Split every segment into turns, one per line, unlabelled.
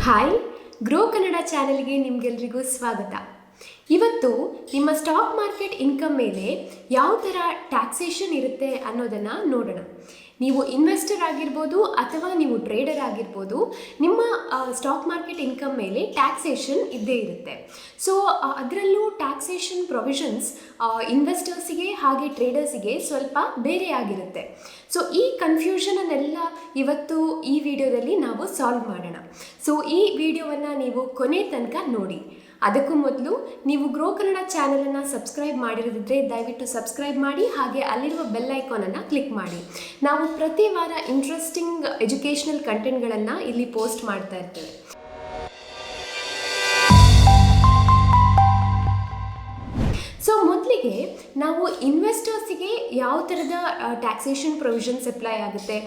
Hi, grow Kannada ಚಾನೆಲ್ಗೆ ನಿಮಗೆಲ್ರಿಗೂ ಸ್ವಾಗತ. ಇವತ್ತು ನಿಮ್ಮ ಸ್ಟಾಕ್ ಮಾರ್ಕೆಟ್ ಇನ್ಕಮ್ ಮೇಲೆ ಯಾವ ಥರ ಟ್ಯಾಕ್ಸೇಷನ್ ಇರುತ್ತೆ ಅನ್ನೋದನ್ನು ನೋಡೋಣ. ನೀವು ಇನ್ವೆಸ್ಟರ್ ಆಗಿರ್ಬೋದು ಅಥವಾ ನೀವು ಟ್ರೇಡರ್ ಆಗಿರ್ಬೋದು, ನಿಮ್ಮ ಸ್ಟಾಕ್ ಮಾರ್ಕೆಟ್ ಇನ್ಕಮ್ ಮೇಲೆ ಟ್ಯಾಕ್ಸೇಷನ್ ಇದ್ದೇ ಇರುತ್ತೆ. ಸೊ ಅದರಲ್ಲೂ ಟ್ಯಾಕ್ಸೇಷನ್ ಪ್ರೊವಿಷನ್ಸ್ ಇನ್ವೆಸ್ಟರ್ಸಿಗೆ ಹಾಗೆ ಟ್ರೇಡರ್ಸಿಗೆ ಸ್ವಲ್ಪ ಬೇರೆ ಆಗಿರುತ್ತೆ. ಸೊ ಈ ಕನ್ಫ್ಯೂಷನನ್ನೆಲ್ಲ ಇವತ್ತು ಈ ವಿಡಿಯೋದಲ್ಲಿ ನಾವು ಸಾಲ್ವ್ ಮಾಡೋಣ. ಸೊ ಈ ವಿಡಿಯೋವನ್ನು ನೀವು ಕೊನೆ ತನಕ ನೋಡಿ. ಅದಕ್ಕೂ ಮೊದಲು ನೀವು ಗ್ರೋ ಕನ್ನಡ ಚಾನಲನ್ನು ಸಬ್ಸ್ಕ್ರೈಬ್ ಮಾಡಿರೋದಿದ್ರೆ ದಯವಿಟ್ಟು ಸಬ್ಸ್ಕ್ರೈಬ್ ಮಾಡಿ, ಹಾಗೆ ಅಲ್ಲಿರುವ ಬೆಲ್ ಐಕಾನನ್ನು ಕ್ಲಿಕ್ ಮಾಡಿ. ನಾವು ಪ್ರತಿ ವಾರ ಇಂಟ್ರೆಸ್ಟಿಂಗ್ ಎಜುಕೇಷನಲ್ ಕಂಟೆಂಟ್ಗಳನ್ನು ಇಲ್ಲಿ ಪೋಸ್ಟ್ ಮಾಡ್ತಾ ಇರ್ತೇವೆ. ಸೊ ಮೊದಲಿಗೆ ನಾವು ಇನ್ವೆಸ್ಟರ್ಸಿಗೆ ಯಾವ ಥರದ ಟ್ಯಾಕ್ಸೇಷನ್ ಪ್ರೊವಿಷನ್ಸ್ ಅಪ್ಲೈ ಆಗುತ್ತೆ,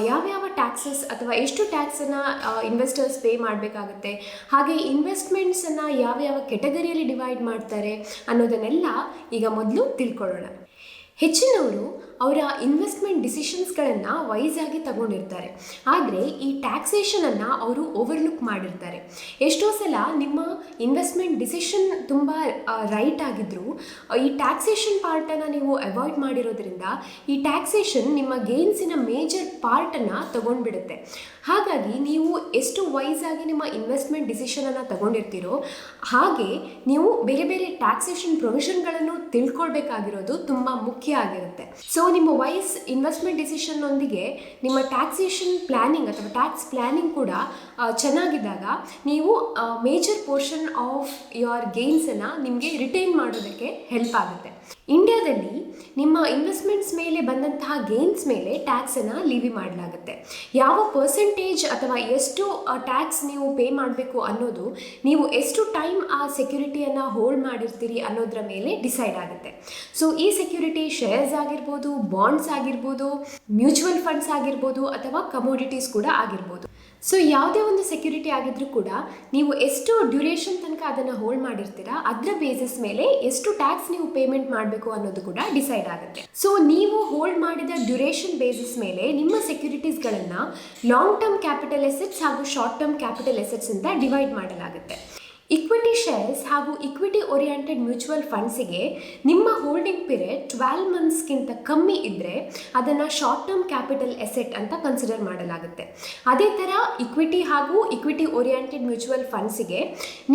ಯಾವ್ಯಾವ ಟ್ಯಾಕ್ಸಸ್ ಅಥವಾ ಎಷ್ಟು ಟ್ಯಾಕ್ಸನ್ನು ಇನ್ವೆಸ್ಟರ್ಸ್ ಪೇ ಮಾಡಬೇಕಾಗುತ್ತೆ, ಹಾಗೆ ಇನ್ವೆಸ್ಟ್ಮೆಂಟ್ಸನ್ನು ಯಾವ್ಯಾವ ಕೆಟಗರಿಯಲ್ಲಿ ಡಿವೈಡ್ ಮಾಡ್ತಾರೆ ಅನ್ನೋದನ್ನೆಲ್ಲ ಈಗ ಮೊದಲು ತಿಳ್ಕೊಳ್ಳೋಣ. ಹೆಚ್ಚಿನವರು ಅವರ ಇನ್ವೆಸ್ಟ್ಮೆಂಟ್ ಡಿಸಿಷನ್ಸ್ಗಳನ್ನು ವೈಸಾಗಿ ತಗೊಂಡಿರ್ತಾರೆ, ಆದರೆ ಈ ಟ್ಯಾಕ್ಸೇಷನನ್ನು ಅವರು ಓವರ್ಲುಕ್ ಮಾಡಿರ್ತಾರೆ. ಎಷ್ಟೋ ಸಲ ನಿಮ್ಮ ಇನ್ವೆಸ್ಟ್ಮೆಂಟ್ ಡಿಸಿಷನ್ ತುಂಬ ರೈಟ್ ಆಗಿದ್ದರೂ ಈ ಟ್ಯಾಕ್ಸೇಷನ್ ಪಾರ್ಟನ್ನು ನೀವು ಅವಾಯ್ಡ್ ಮಾಡಿರೋದ್ರಿಂದ ಈ ಟ್ಯಾಕ್ಸೇಷನ್ ನಿಮ್ಮ ಗೇನ್ಸಿನ ಮೇಜರ್ ಪಾರ್ಟನ್ನು ತಗೊಂಡ್ಬಿಡುತ್ತೆ. ಹಾಗಾಗಿ ನೀವು ಎಷ್ಟು ವೈಸಾಗಿ ನಿಮ್ಮ ಇನ್ವೆಸ್ಟ್ಮೆಂಟ್ ಡಿಸಿಷನನ್ನು ತಗೊಂಡಿರ್ತೀರೋ ಹಾಗೆ ನೀವು ಬೇರೆ ಬೇರೆ ಟ್ಯಾಕ್ಸೇಷನ್ ಪ್ರೊವಿಷನ್ಗಳನ್ನು ತಿಳ್ಕೊಳ್ಬೇಕಾಗಿರೋದು ತುಂಬ ಮುಖ್ಯ ಆಗಿರುತ್ತೆ. ಸೊ ನಿಮ್ಮ ವೈಸ್ ಇನ್ವೆಸ್ಟ್ಮೆಂಟ್ ಡಿಸಿಷನ್ನೊಂದಿಗೆ ನಿಮ್ಮ ಟ್ಯಾಕ್ಸೇಷನ್ ಪ್ಲ್ಯಾನಿಂಗ್ ಅಥವಾ ಟ್ಯಾಕ್ಸ್ ಪ್ಲ್ಯಾನಿಂಗ್ ಕೂಡ ಚೆನ್ನಾಗಿದ್ದಾಗ ನೀವು ಮೇಜರ್ ಪೋರ್ಷನ್ ಆಫ್ ಯುವರ್ ಗೇನ್ಸನ್ನು ನಿಮಗೆ ರಿಟೈನ್ ಮಾಡೋದಕ್ಕೆ ಹೆಲ್ಪ್ ಆಗುತ್ತೆ. ಇಂಡಿಯಾದಲ್ಲಿ ನಿಮ್ಮ ಇನ್ವೆಸ್ಟ್ಮೆಂಟ್ಸ್ ಮೇಲೆ ಬಂದಂತಹ ಗೇನ್ಸ್ ಮೇಲೆ ಟ್ಯಾಕ್ಸನ್ನು ಲಿವಿ ಮಾಡಲಾಗುತ್ತೆ. ಯಾವ ಪರ್ಸೆಂಟೇಜ್ ಅಥವಾ ಎಷ್ಟು ಟ್ಯಾಕ್ಸ್ ನೀವು ಪೇ ಮಾಡಬೇಕು ಅನ್ನೋದು ನೀವು ಎಷ್ಟು ಟೈಮ್ ಆ ಸೆಕ್ಯೂರಿಟಿಯನ್ನು ಹೋಲ್ಡ್ ಮಾಡಿರ್ತೀರಿ ಅನ್ನೋದ್ರ ಮೇಲೆ ಡಿಸೈಡ್ ಆಗುತ್ತೆ. ಸೊ ಈ ಸೆಕ್ಯೂರಿಟಿ ಶೇರ್ಸ್ ಆಗಿರ್ಬೋದು, ಬಾಂಡ್ಸ್ ಆಗಿರ್ಬೋದು, ಮ್ಯೂಚುವಲ್ ಫಂಡ್ಸ್ ಆಗಿರ್ಬೋದು ಅಥವಾ ಕಮೋಡಿಟೀಸ್ ಕೂಡ ಆಗಿರ್ಬೋದು. ಸೊ ಯಾವುದೇ ಒಂದು ಸೆಕ್ಯೂರಿಟಿ ಆಗಿದ್ರೂ ಕೂಡ ನೀವು ಎಷ್ಟು ಡ್ಯೂರೇಷನ್ ತನಕ ಅದನ್ನು ಹೋಲ್ಡ್ ಮಾಡಿರ್ತೀರಾ ಅದರ ಬೇಸಿಸ್ ಮೇಲೆ ಎಷ್ಟು ಟ್ಯಾಕ್ಸ್ ನೀವು ಪೇಮೆಂಟ್ ಮಾಡಬೇಕು ಅನ್ನೋದು ಕೂಡ ಡಿಸೈಡ್ ಆಗುತ್ತೆ. ಸೊ ನೀವು ಹೋಲ್ಡ್ ಮಾಡಿದ ಡ್ಯೂರೇಷನ್ ಬೇಸಿಸ್ ಮೇಲೆ ನಿಮ್ಮ ಸೆಕ್ಯೂರಿಟೀಸ್ಗಳನ್ನು ಲಾಂಗ್ ಟರ್ಮ್ ಕ್ಯಾಪಿಟಲ್ ಎಸೆಟ್ಸ್ ಹಾಗೂ ಶಾರ್ಟ್ ಟರ್ಮ್ ಕ್ಯಾಪಿಟಲ್ ಎಸೆಟ್ಸ್ ಅಂತ ಡಿವೈಡ್ ಮಾಡಲಾಗುತ್ತೆ. ಇಕ್ವಿಟಿ ಶೇರ್ಸ್ ಹಾಗೂ ಇಕ್ವಿಟಿ ಓರಿಯೆಂಟೆಡ್ ಮ್ಯೂಚುವಲ್ ಫಂಡ್ಸಿಗೆ ನಿಮ್ಮ ಹೋಲ್ಡಿಂಗ್ ಪೀರಿಯಡ್ 12 ಮಂತ್ಸ್ಗಿಂತ ಕಮ್ಮಿ ಇದ್ದರೆ ಅದನ್ನು ಶಾರ್ಟ್ ಟರ್ಮ್ ಕ್ಯಾಪಿಟಲ್ ಎಸೆಟ್ ಅಂತ ಕನ್ಸಿಡರ್ ಮಾಡಲಾಗುತ್ತೆ. ಅದೇ ಥರ ಇಕ್ವಿಟಿ ಹಾಗೂ ಇಕ್ವಿಟಿ ಓರಿಯೆಂಟೆಡ್ ಮ್ಯೂಚುವಲ್ ಫಂಡ್ಸಿಗೆ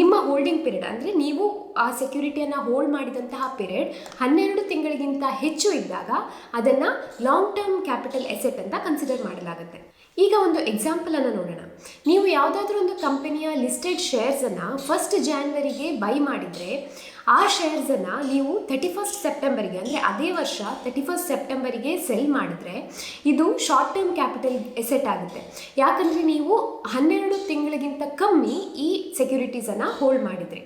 ನಿಮ್ಮ ಹೋಲ್ಡಿಂಗ್ ಪೀರಿಯಡ್ ಅಂದರೆ ನೀವು ಆ ಸೆಕ್ಯೂರಿಟಿಯನ್ನು ಹೋಲ್ಡ್ ಮಾಡಿದಂತಹ ಪೀರಿಯಡ್ 12 ತಿಂಗಳಿಗಿಂತ ಹೆಚ್ಚು ಇದ್ದಾಗ ಅದನ್ನು ಲಾಂಗ್ ಟರ್ಮ್ ಕ್ಯಾಪಿಟಲ್ ಎಸೆಟ್ ಅಂತ ಕನ್ಸಿಡರ್ ಮಾಡಲಾಗುತ್ತೆ. ಈಗ ಒಂದು ಎಕ್ಸಾಂಪಲನ್ನು ನೋಡೋಣ. ನೀವು ಯಾವುದಾದ್ರೂ ಒಂದು ಕಂಪನಿಯ ಲಿಸ್ಟೆಡ್ ಶೇರ್ಸನ್ನು 1 ಜಾನ್ವರಿಗೆ ಬೈ ಮಾಡಿದರೆ ಆ ಶೇರ್ಸನ್ನು ನೀವು 31 ಸೆಪ್ಟೆಂಬರಿಗೆ ಅಂದರೆ ಅದೇ ವರ್ಷ 31 ಸೆಪ್ಟೆಂಬರಿಗೆ ಸೆಲ್ ಮಾಡಿದ್ರೆ ಇದು ಶಾರ್ಟ್ ಟರ್ಮ್ ಕ್ಯಾಪಿಟಲ್ ಎಸೆಟ್ ಆಗುತ್ತೆ. ಯಾಕಂದರೆ ನೀವು 12 ತಿಂಗಳಿಗಿಂತ ಕಮ್ಮಿ ಈ ಸೆಕ್ಯೂರಿಟೀಸನ್ನು ಹೋಲ್ಡ್ ಮಾಡಿದ್ರಿ.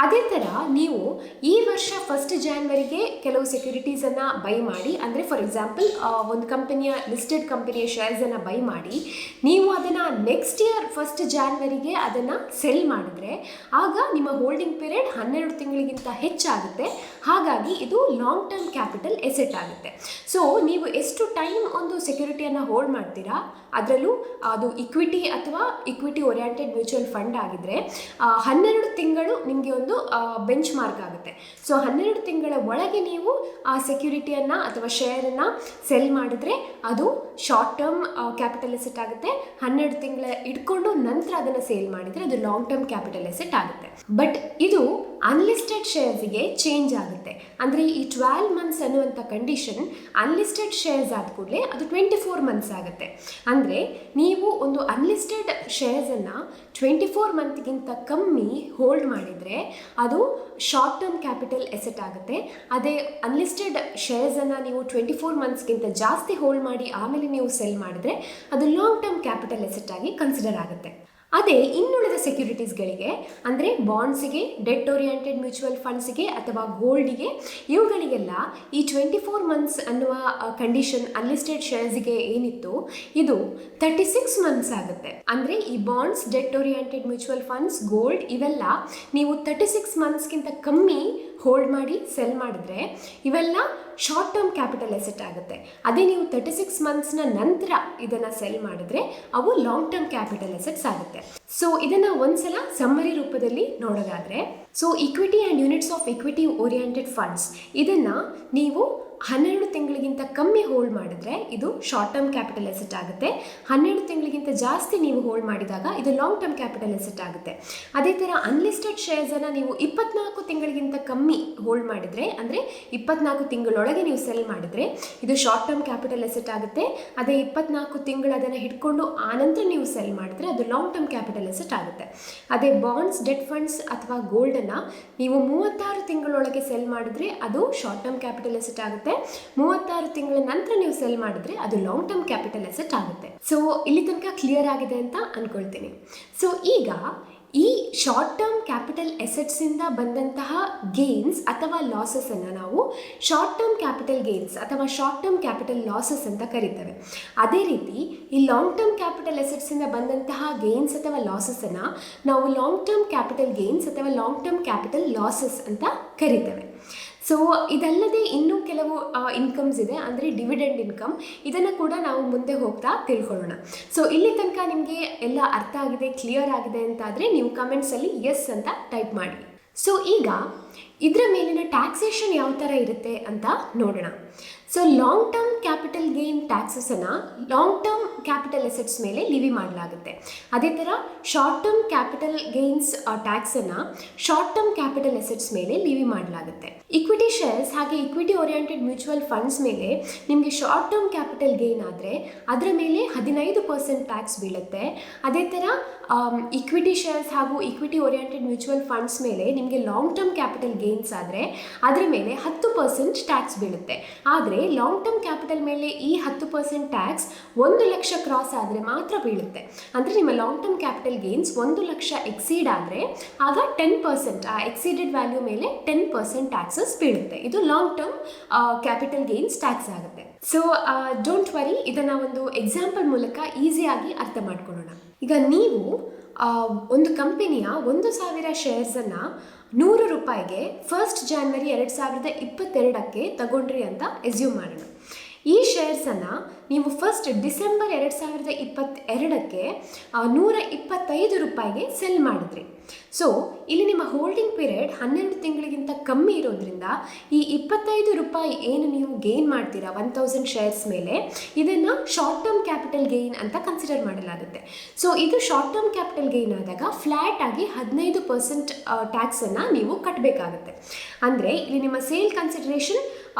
ಅದೇ ಥರ ನೀವು ಈ ವರ್ಷ 1 ಜಾನ್ವರಿಗೆ ಕೆಲವು ಸೆಕ್ಯೂರಿಟೀಸನ್ನು ಬೈ ಮಾಡಿ, ಅಂದರೆ ಫಾರ್ ಎಕ್ಸಾಂಪಲ್ ಒಂದು ಕಂಪನಿಯ ಲಿಸ್ಟೆಡ್ ಕಂಪನಿಯ ಶೇರ್ಸನ್ನು ಬೈ ಮಾಡಿ ನೀವು ಅದನ್ನು ನೆಕ್ಸ್ಟ್ ಇಯರ್ 1 ಜಾನ್ವರಿಗೆ ಅದನ್ನು ಸೆಲ್ ಮಾಡಿದ್ರೆ ಆಗ ನಿಮ್ಮ ಹೋಲ್ಡಿಂಗ್ ಪೀರಿಯಡ್ 12 ತಿಂಗಳಿಗೆ ಹೆಚ್ಚಾಗುತ್ತೆ. ಹಾಗಾಗಿ ಇದು ಲಾಂಗ್ ಟರ್ಮ್ ಕ್ಯಾಪಿಟಲ್ ಎಸೆಟ್ ಆಗುತ್ತೆ. ಸೊ ನೀವು ಎಷ್ಟು ಟೈಮ್ ಒಂದು ಸೆಕ್ಯೂರಿಟಿಯನ್ನು ಹೋಲ್ಡ್ ಮಾಡ್ತೀರಾ, ಅದರಲ್ಲೂ ಅದು ಇಕ್ವಿಟಿ ಅಥವಾ ಇಕ್ವಿಟಿ ಓರಿಯೆಂಟೆಡ್ ಮ್ಯೂಚುವಲ್ ಫಂಡ್ ಆಗಿದ್ದರೆ 12 ತಿಂಗಳು ನಿಮಗೆ ಒಂದು ಬೆಂಚ್ ಮಾರ್ಕ್ ಆಗುತ್ತೆ. ಸೊ 12 ತಿಂಗಳ ಒಳಗೆ ನೀವು ಆ ಸೆಕ್ಯೂರಿಟಿಯನ್ನು ಅಥವಾ ಶೇರನ್ನು ಸೆಲ್ ಮಾಡಿದ್ರೆ ಅದು ಶಾರ್ಟ್ ಟರ್ಮ್ ಕ್ಯಾಪಿಟಲ್ ಎಸೆಟ್ ಆಗುತ್ತೆ. 12 ತಿಂಗಳ ಇಟ್ಕೊಂಡು ನಂತರ ಅದನ್ನು ಸೇಲ್ ಮಾಡಿದರೆ ಅದು ಲಾಂಗ್ ಟರ್ಮ್ ಕ್ಯಾಪಿಟಲ್ ಎಸೆಟ್ ಆಗುತ್ತೆ. ಬಟ್ ಇದು ಅನ್ಲಿಸ್ಟೆಡ್ ಶೇರ್ಸಿಗೆ ಚೇಂಜ್ ಆಗುತ್ತೆ. ಅಂದರೆ ಈ 12 ಮಂತ್ಸ್ ಅನ್ನುವಂಥ ಕಂಡೀಷನ್ ಅನ್ಲಿಸ್ಟೆಡ್ ಶೇರ್ಸ್ ಆದ ಕೂಡಲೇ ಅದು 24 ಮಂತ್ಸ್ ಆಗುತ್ತೆ. ಅಂದರೆ ನೀವು ಒಂದು ಅನ್ಲಿಸ್ಟೆಡ್ ಶೇರ್ಸನ್ನು 24 ಮಂತ್ಗಿಂತ ಕಮ್ಮಿ ಹೋಲ್ಡ್ ಮಾಡಿದರೆ ಅದು ಶಾರ್ಟ್ ಟರ್ಮ್ ಕ್ಯಾಪಿಟಲ್ ಎಸೆಟ್ ಆಗುತ್ತೆ. ಅದೇ ಅನ್ಲಿಸ್ಟೆಡ್ ಶೇರ್ಸನ್ನು ನೀವು 24 ಮಂತ್ಸ್ಗಿಂತ ಜಾಸ್ತಿ ಹೋಲ್ಡ್ ಮಾಡಿ ಆಮೇಲೆ ನೀವು ಸೆಲ್ ಮಾಡಿದರೆ ಅದು ಲಾಂಗ್ ಟರ್ಮ್ ಕ್ಯಾಪಿಟಲ್ ಎಸೆಟ್ ಆಗಿ ಕನ್ಸಿಡರ್ ಆಗುತ್ತೆ. ಅದೇ ಇನ್ನುಳಿದ ಸೆಕ್ಯೂರಿಟೀಸ್ಗಳಿಗೆ ಅಂದರೆ ಬಾಂಡ್ಸಿಗೆ, ಡೆಟ್ ಓರಿಯೆಂಟೆಡ್ ಮ್ಯೂಚುವಲ್ ಫಂಡ್ಸಿಗೆ ಅಥವಾ ಗೋಲ್ಡಿಗೆ, ಇವುಗಳಿಗೆಲ್ಲ ಈ 24 ಮಂತ್ಸ್ ಅನ್ನುವ ಕಂಡೀಷನ್ ಅನ್ಲಿಸ್ಟೆಡ್ ಶೇರ್ಸಿಗೆ ಏನಿತ್ತು ಇದು 36 ಮಂತ್ಸ್ ಆಗುತ್ತೆ. ಅಂದರೆ ಈ bonds, debt oriented mutual funds, gold ಇವೆಲ್ಲ ನೀವು 36 ಮಂತ್ಸ್ಗಿಂತ ಕಮ್ಮಿ ಹೋಲ್ಡ್ ಮಾಡಿ ಸೆಲ್ ಮಾಡಿದ್ರೆ ಇವೆಲ್ಲ ಶಾರ್ಟ್ ಟರ್ಮ್ ಕ್ಯಾಪಿಟಲ್ ಎಸೆಟ್ ಆಗುತ್ತೆ. ಅದೇ ನೀವು 36 ಮಂತ್ಸ್ನ ನಂತರ ಇದನ್ನು ಸೆಲ್ ಮಾಡಿದ್ರೆ ಅವು ಲಾಂಗ್ ಟರ್ಮ್ ಕ್ಯಾಪಿಟಲ್ ಎಸೆಟ್ಸ್ ಆಗುತ್ತೆ. ಸೊ ಇದನ್ನು ಒಂದ್ಸಲ ಸಮ್ಮರಿ ರೂಪದಲ್ಲಿ ನೋಡೋದಾದರೆ, so equity and units of equity oriented funds ಇದನ್ನು ನೀವು 12 ತಿಂಗಳಿಗಿಂತ ಕಮ್ಮಿ ಹೋಲ್ಡ್ ಮಾಡಿದ್ರೆ ಇದು ಶಾರ್ಟ್ ಟರ್ಮ್ ಕ್ಯಾಪಿಟಲ್ ಎಸೆಟ್ ಆಗುತ್ತೆ. 12 ತಿಂಗಳಿಗಿಂತ ಜಾಸ್ತಿ ನೀವು ಹೋಲ್ಡ್ ಮಾಡಿದಾಗ ಇದು ಲಾಂಗ್ ಟರ್ಮ್ ಕ್ಯಾಪಿಟಲ್ ಎಸೆಟ್ ಆಗುತ್ತೆ. ಅದೇ ಥರ ಅನ್ಲಿಸ್ಟೆಡ್ ಶೇರ್ಸನ್ನು ನೀವು 24 ತಿಂಗಳಿಗಿಂತ ಕಮ್ಮಿ ಹೋಲ್ಡ್ ಮಾಡಿದರೆ, ಅಂದರೆ 24 ತಿಂಗಳೊಳಗೆ ನೀವು ಸೆಲ್ ಮಾಡಿದರೆ ಇದು ಶಾರ್ಟ್ ಟರ್ಮ್ ಕ್ಯಾಪಿಟಲ್ ಎಸೆಟ್ ಆಗುತ್ತೆ. ಅದೇ 24 ತಿಂಗಳು ಅದನ್ನು ಹಿಡ್ಕೊಂಡು ಆನಂತರ ನೀವು ಸೆಲ್ ಮಾಡಿದ್ರೆ ಅದು ಲಾಂಗ್ ಟರ್ಮ್ ಕ್ಯಾಪಿಟಲ್ ಎಸೆಟ್ ಆಗುತ್ತೆ. ಅದೇ ಬಾಂಡ್ಸ್, ಡೆಟ್ ಫಂಡ್ಸ್ ಅಥವಾ ಗೋಲ್ಡನ್ನು ನೀವು 36 ತಿಂಗಳೊಳಗೆ ಸೆಲ್ ಮಾಡಿದ್ರೆ ಅದು ಶಾರ್ಟ್ ಟರ್ಮ್ ಕ್ಯಾಪಿಟಲ್ ಎಸೆಟ್ ಆಗುತ್ತೆ. 36 ತಿಂಗಳ ನಂತರ ನೀವು ಸೆಲ್ ಮಾಡಿದ್ರೆ ಅದು ಲಾಂಗ್ ಟರ್ಮ್ ಕ್ಯಾಪಿಟಲ್ ಎಸೆಟ್ ಆಗುತ್ತೆ. ಸೊ ಇಲ್ಲಿ ತನಕ ಕ್ಲಿಯರ್ ಆಗಿದೆ ಅಂತ ಅನ್ಕೊಳ್ತೀನಿ. ಸೊ ಈಗ ಈ ಶಾರ್ಟ್ ಟರ್ಮ್ ಕ್ಯಾಪಿಟಲ್ ಎಸೆಟ್ಸಿಂದ ಬಂದಂತಹ ಗೇನ್ಸ್ ಅಥವಾ ಲಾಸಸನ್ನು ನಾವು ಶಾರ್ಟ್ ಟರ್ಮ್ ಕ್ಯಾಪಿಟಲ್ ಗೇನ್ಸ್ ಅಥವಾ ಶಾರ್ಟ್ ಟರ್ಮ್ ಕ್ಯಾಪಿಟಲ್ ಲಾಸಸ್ ಅಂತ ಕರಿತೇವೆ. ಅದೇ ರೀತಿ ಈ ಲಾಂಗ್ ಟರ್ಮ್ ಕ್ಯಾಪಿಟಲ್ ಎಸೆಟ್ಸಿಂದ ಬಂದಂತಹ ಗೇನ್ಸ್ ಅಥವಾ ಲಾಸಸನ್ನು ನಾವು ಲಾಂಗ್ ಟರ್ಮ್ ಕ್ಯಾಪಿಟಲ್ ಗೇನ್ಸ್ ಅಥವಾ ಲಾಂಗ್ ಟರ್ಮ್ ಕ್ಯಾಪಿಟಲ್ ಲಾಸಸ್ ಅಂತ ಕರಿತೇವೆ. ಸೊ ಇದಲ್ಲದೆ ಇನ್ನೂ ಕೆಲವು ಇನ್ಕಮ್ಸ್ ಇದೆ, ಅಂದರೆ ಡಿವಿಡೆಂಡ್ ಇನ್ಕಮ್. ಇದನ್ನು ಕೂಡ ನಾವು ಮುಂದೆ ಹೋಗ್ತಾ ತಿಳ್ಕೊಳ್ಳೋಣ. ಸೊ ಇಲ್ಲಿ ತನಕ ನಿಮಗೆ ಎಲ್ಲ ಅರ್ಥ ಆಗಿದೆ, ಕ್ಲಿಯರ್ ಆಗಿದೆ ಅಂತಾದರೆ ನೀವು ಕಮೆಂಟ್ಸಲ್ಲಿ ಎಸ್ ಅಂತ ಟೈಪ್ ಮಾಡಿ. ಸೊ ಈಗ ಇದರ ಮೇಲಿನ ಟ್ಯಾಕ್ಸೇಷನ್ ಯಾವ ಥರ ಇರುತ್ತೆ ಅಂತ ನೋಡೋಣ. So long term capital gain ಟ್ಯಾಕ್ಸಸನ್ನು ಲಾಂಗ್ ಟರ್ಮ್ ಕ್ಯಾಪಿಟಲ್ ಎಸೆಟ್ಸ್ ಮೇಲೆ ಲಿವಿ ಮಾಡಲಾಗುತ್ತೆ. ಅದೇ ಥರ ಶಾರ್ಟ್ ಟರ್ಮ್ ಕ್ಯಾಪಿಟಲ್ ಗೇನ್ಸ್ ಟ್ಯಾಕ್ಸನ್ನು ಶಾರ್ಟ್ ಟರ್ಮ್ ಕ್ಯಾಪಿಟಲ್ ಎಸೆಟ್ಸ್ ಮೇಲೆ ಲಿವಿ ಮಾಡಲಾಗುತ್ತೆ. ಇಕ್ವಿಟಿ ಶೇರ್ಸ್ ಹಾಗೆ ಇಕ್ವಿಟಿ ಓರಿಯೆಂಟೆಡ್ ಮ್ಯೂಚುವಲ್ ಫಂಡ್ಸ್ ಮೇಲೆ ನಿಮಗೆ ಶಾರ್ಟ್ ಟರ್ಮ್ ಕ್ಯಾಪಿಟಲ್ ಗೇನ್ ಆದರೆ ಅದರ ಮೇಲೆ 15% ಟ್ಯಾಕ್ಸ್ ಬೀಳುತ್ತೆ. ಅದೇ ಥರ ಇಕ್ವಿಟಿ ಶೇರ್ಸ್ ಹಾಗೂ ಇಕ್ವಿಟಿ ಓರಿಯೆಂಟೆಡ್ ಮ್ಯೂಚುವಲ್ ಫಂಡ್ಸ್ ಮೇಲೆ ನಿಮಗೆ ಲಾಂಗ್ ಟರ್ಮ್ ಕ್ಯಾಪಿಟಲ್ ಗೇನ್ಸ್ ಆದರೆ ಅದರ ಮೇಲೆ 10% ಟ್ಯಾಕ್ಸ್ ಬೀಳುತ್ತೆ. ಆದರೆ ಲಾಂಗ್ ಟರ್ಮ್ ಕ್ಯಾಪಿಟಲ್ ಮೇಲೆ ಈ 10% ಟ್ಯಾಕ್ಸ್ 1 ಲಕ್ಷ ಕ್ರಾಸ್ ಆದರೆ ಮಾತ್ರ ಬೀಳುತ್ತೆ. ಅಂದರೆ ನಿಮ್ಮ long term capital gains 1 lakh exceed ಆದರೆ ಆಗ 10%, ಆ ಎಕ್ಸೀಡೆಡ್ ವ್ಯಾಲ್ಯೂ ಮೇಲೆ 10% ಟ್ಯಾಕ್ಸಸ್ ಬೀಳುತ್ತೆ. ಇದು long term capital gains tax ಆಗುತ್ತೆ. ಸೊ ಡೋಂಟ್ ವರಿ, ಇದನ್ನು ಒಂದು ಎಕ್ಸಾಂಪಲ್ ಮೂಲಕ ಈಸಿಯಾಗಿ ಅರ್ಥ ಮಾಡ್ಕೊಳ್ಳೋಣ. ಈಗ ನೀವು ಒಂದು ಕಂಪನಿಯ 1000 ಶೇರ್ಸನ್ನು 100 ರೂಪಾಯಿಗೆ 1 ಜನವರಿ 2022ಕ್ಕೆ ತಗೊಂಡ್ರಿ ಅಂತ ಎಸ್ಯೂಮ್ ಮಾಡೋಣ. ಈ ಶೇರ್ಸನ್ನು ನೀವು 1 ಡಿಸೆಂಬರ್ 2022ಕ್ಕೆ 125 ರೂಪಾಯಿಗೆ ಸೆಲ್ ಮಾಡಿದ್ರಿ. ಸೊ ಇಲ್ಲಿ ನಿಮ್ಮ ಹೋಲ್ಡಿಂಗ್ ಪೀರಿಯಡ್ 12 ತಿಂಗಳಿಗಿಂತ ಕಮ್ಮಿ ಇರೋದ್ರಿಂದ ಈ 25 ರೂಪಾಯಿ ಏನು ನೀವು ಗೇನ್ ಮಾಡ್ತೀರಾ 1000 ಶೇರ್ಸ್ ಮೇಲೆ, ಇದನ್ನು ಶಾರ್ಟ್ ಟರ್ಮ್ ಕ್ಯಾಪಿಟಲ್ ಗೇನ್ ಅಂತ ಕನ್ಸಿಡರ್ ಮಾಡಲಾಗುತ್ತೆ. ಸೊ ಇದು ಶಾರ್ಟ್ ಟರ್ಮ್ ಕ್ಯಾಪಿಟಲ್ ಗೇನ್ ಆದಾಗ ಫ್ಲ್ಯಾಟ್ ಆಗಿ 15% ಟ್ಯಾಕ್ಸನ್ನು ನೀವು ಕಟ್ಟಬೇಕಾಗುತ್ತೆ. ಅಂದರೆ ಇಲ್ಲಿ ನಿಮ್ಮ ಸೇಲ್ ಕನ್ಸಿಡರೇಷನ್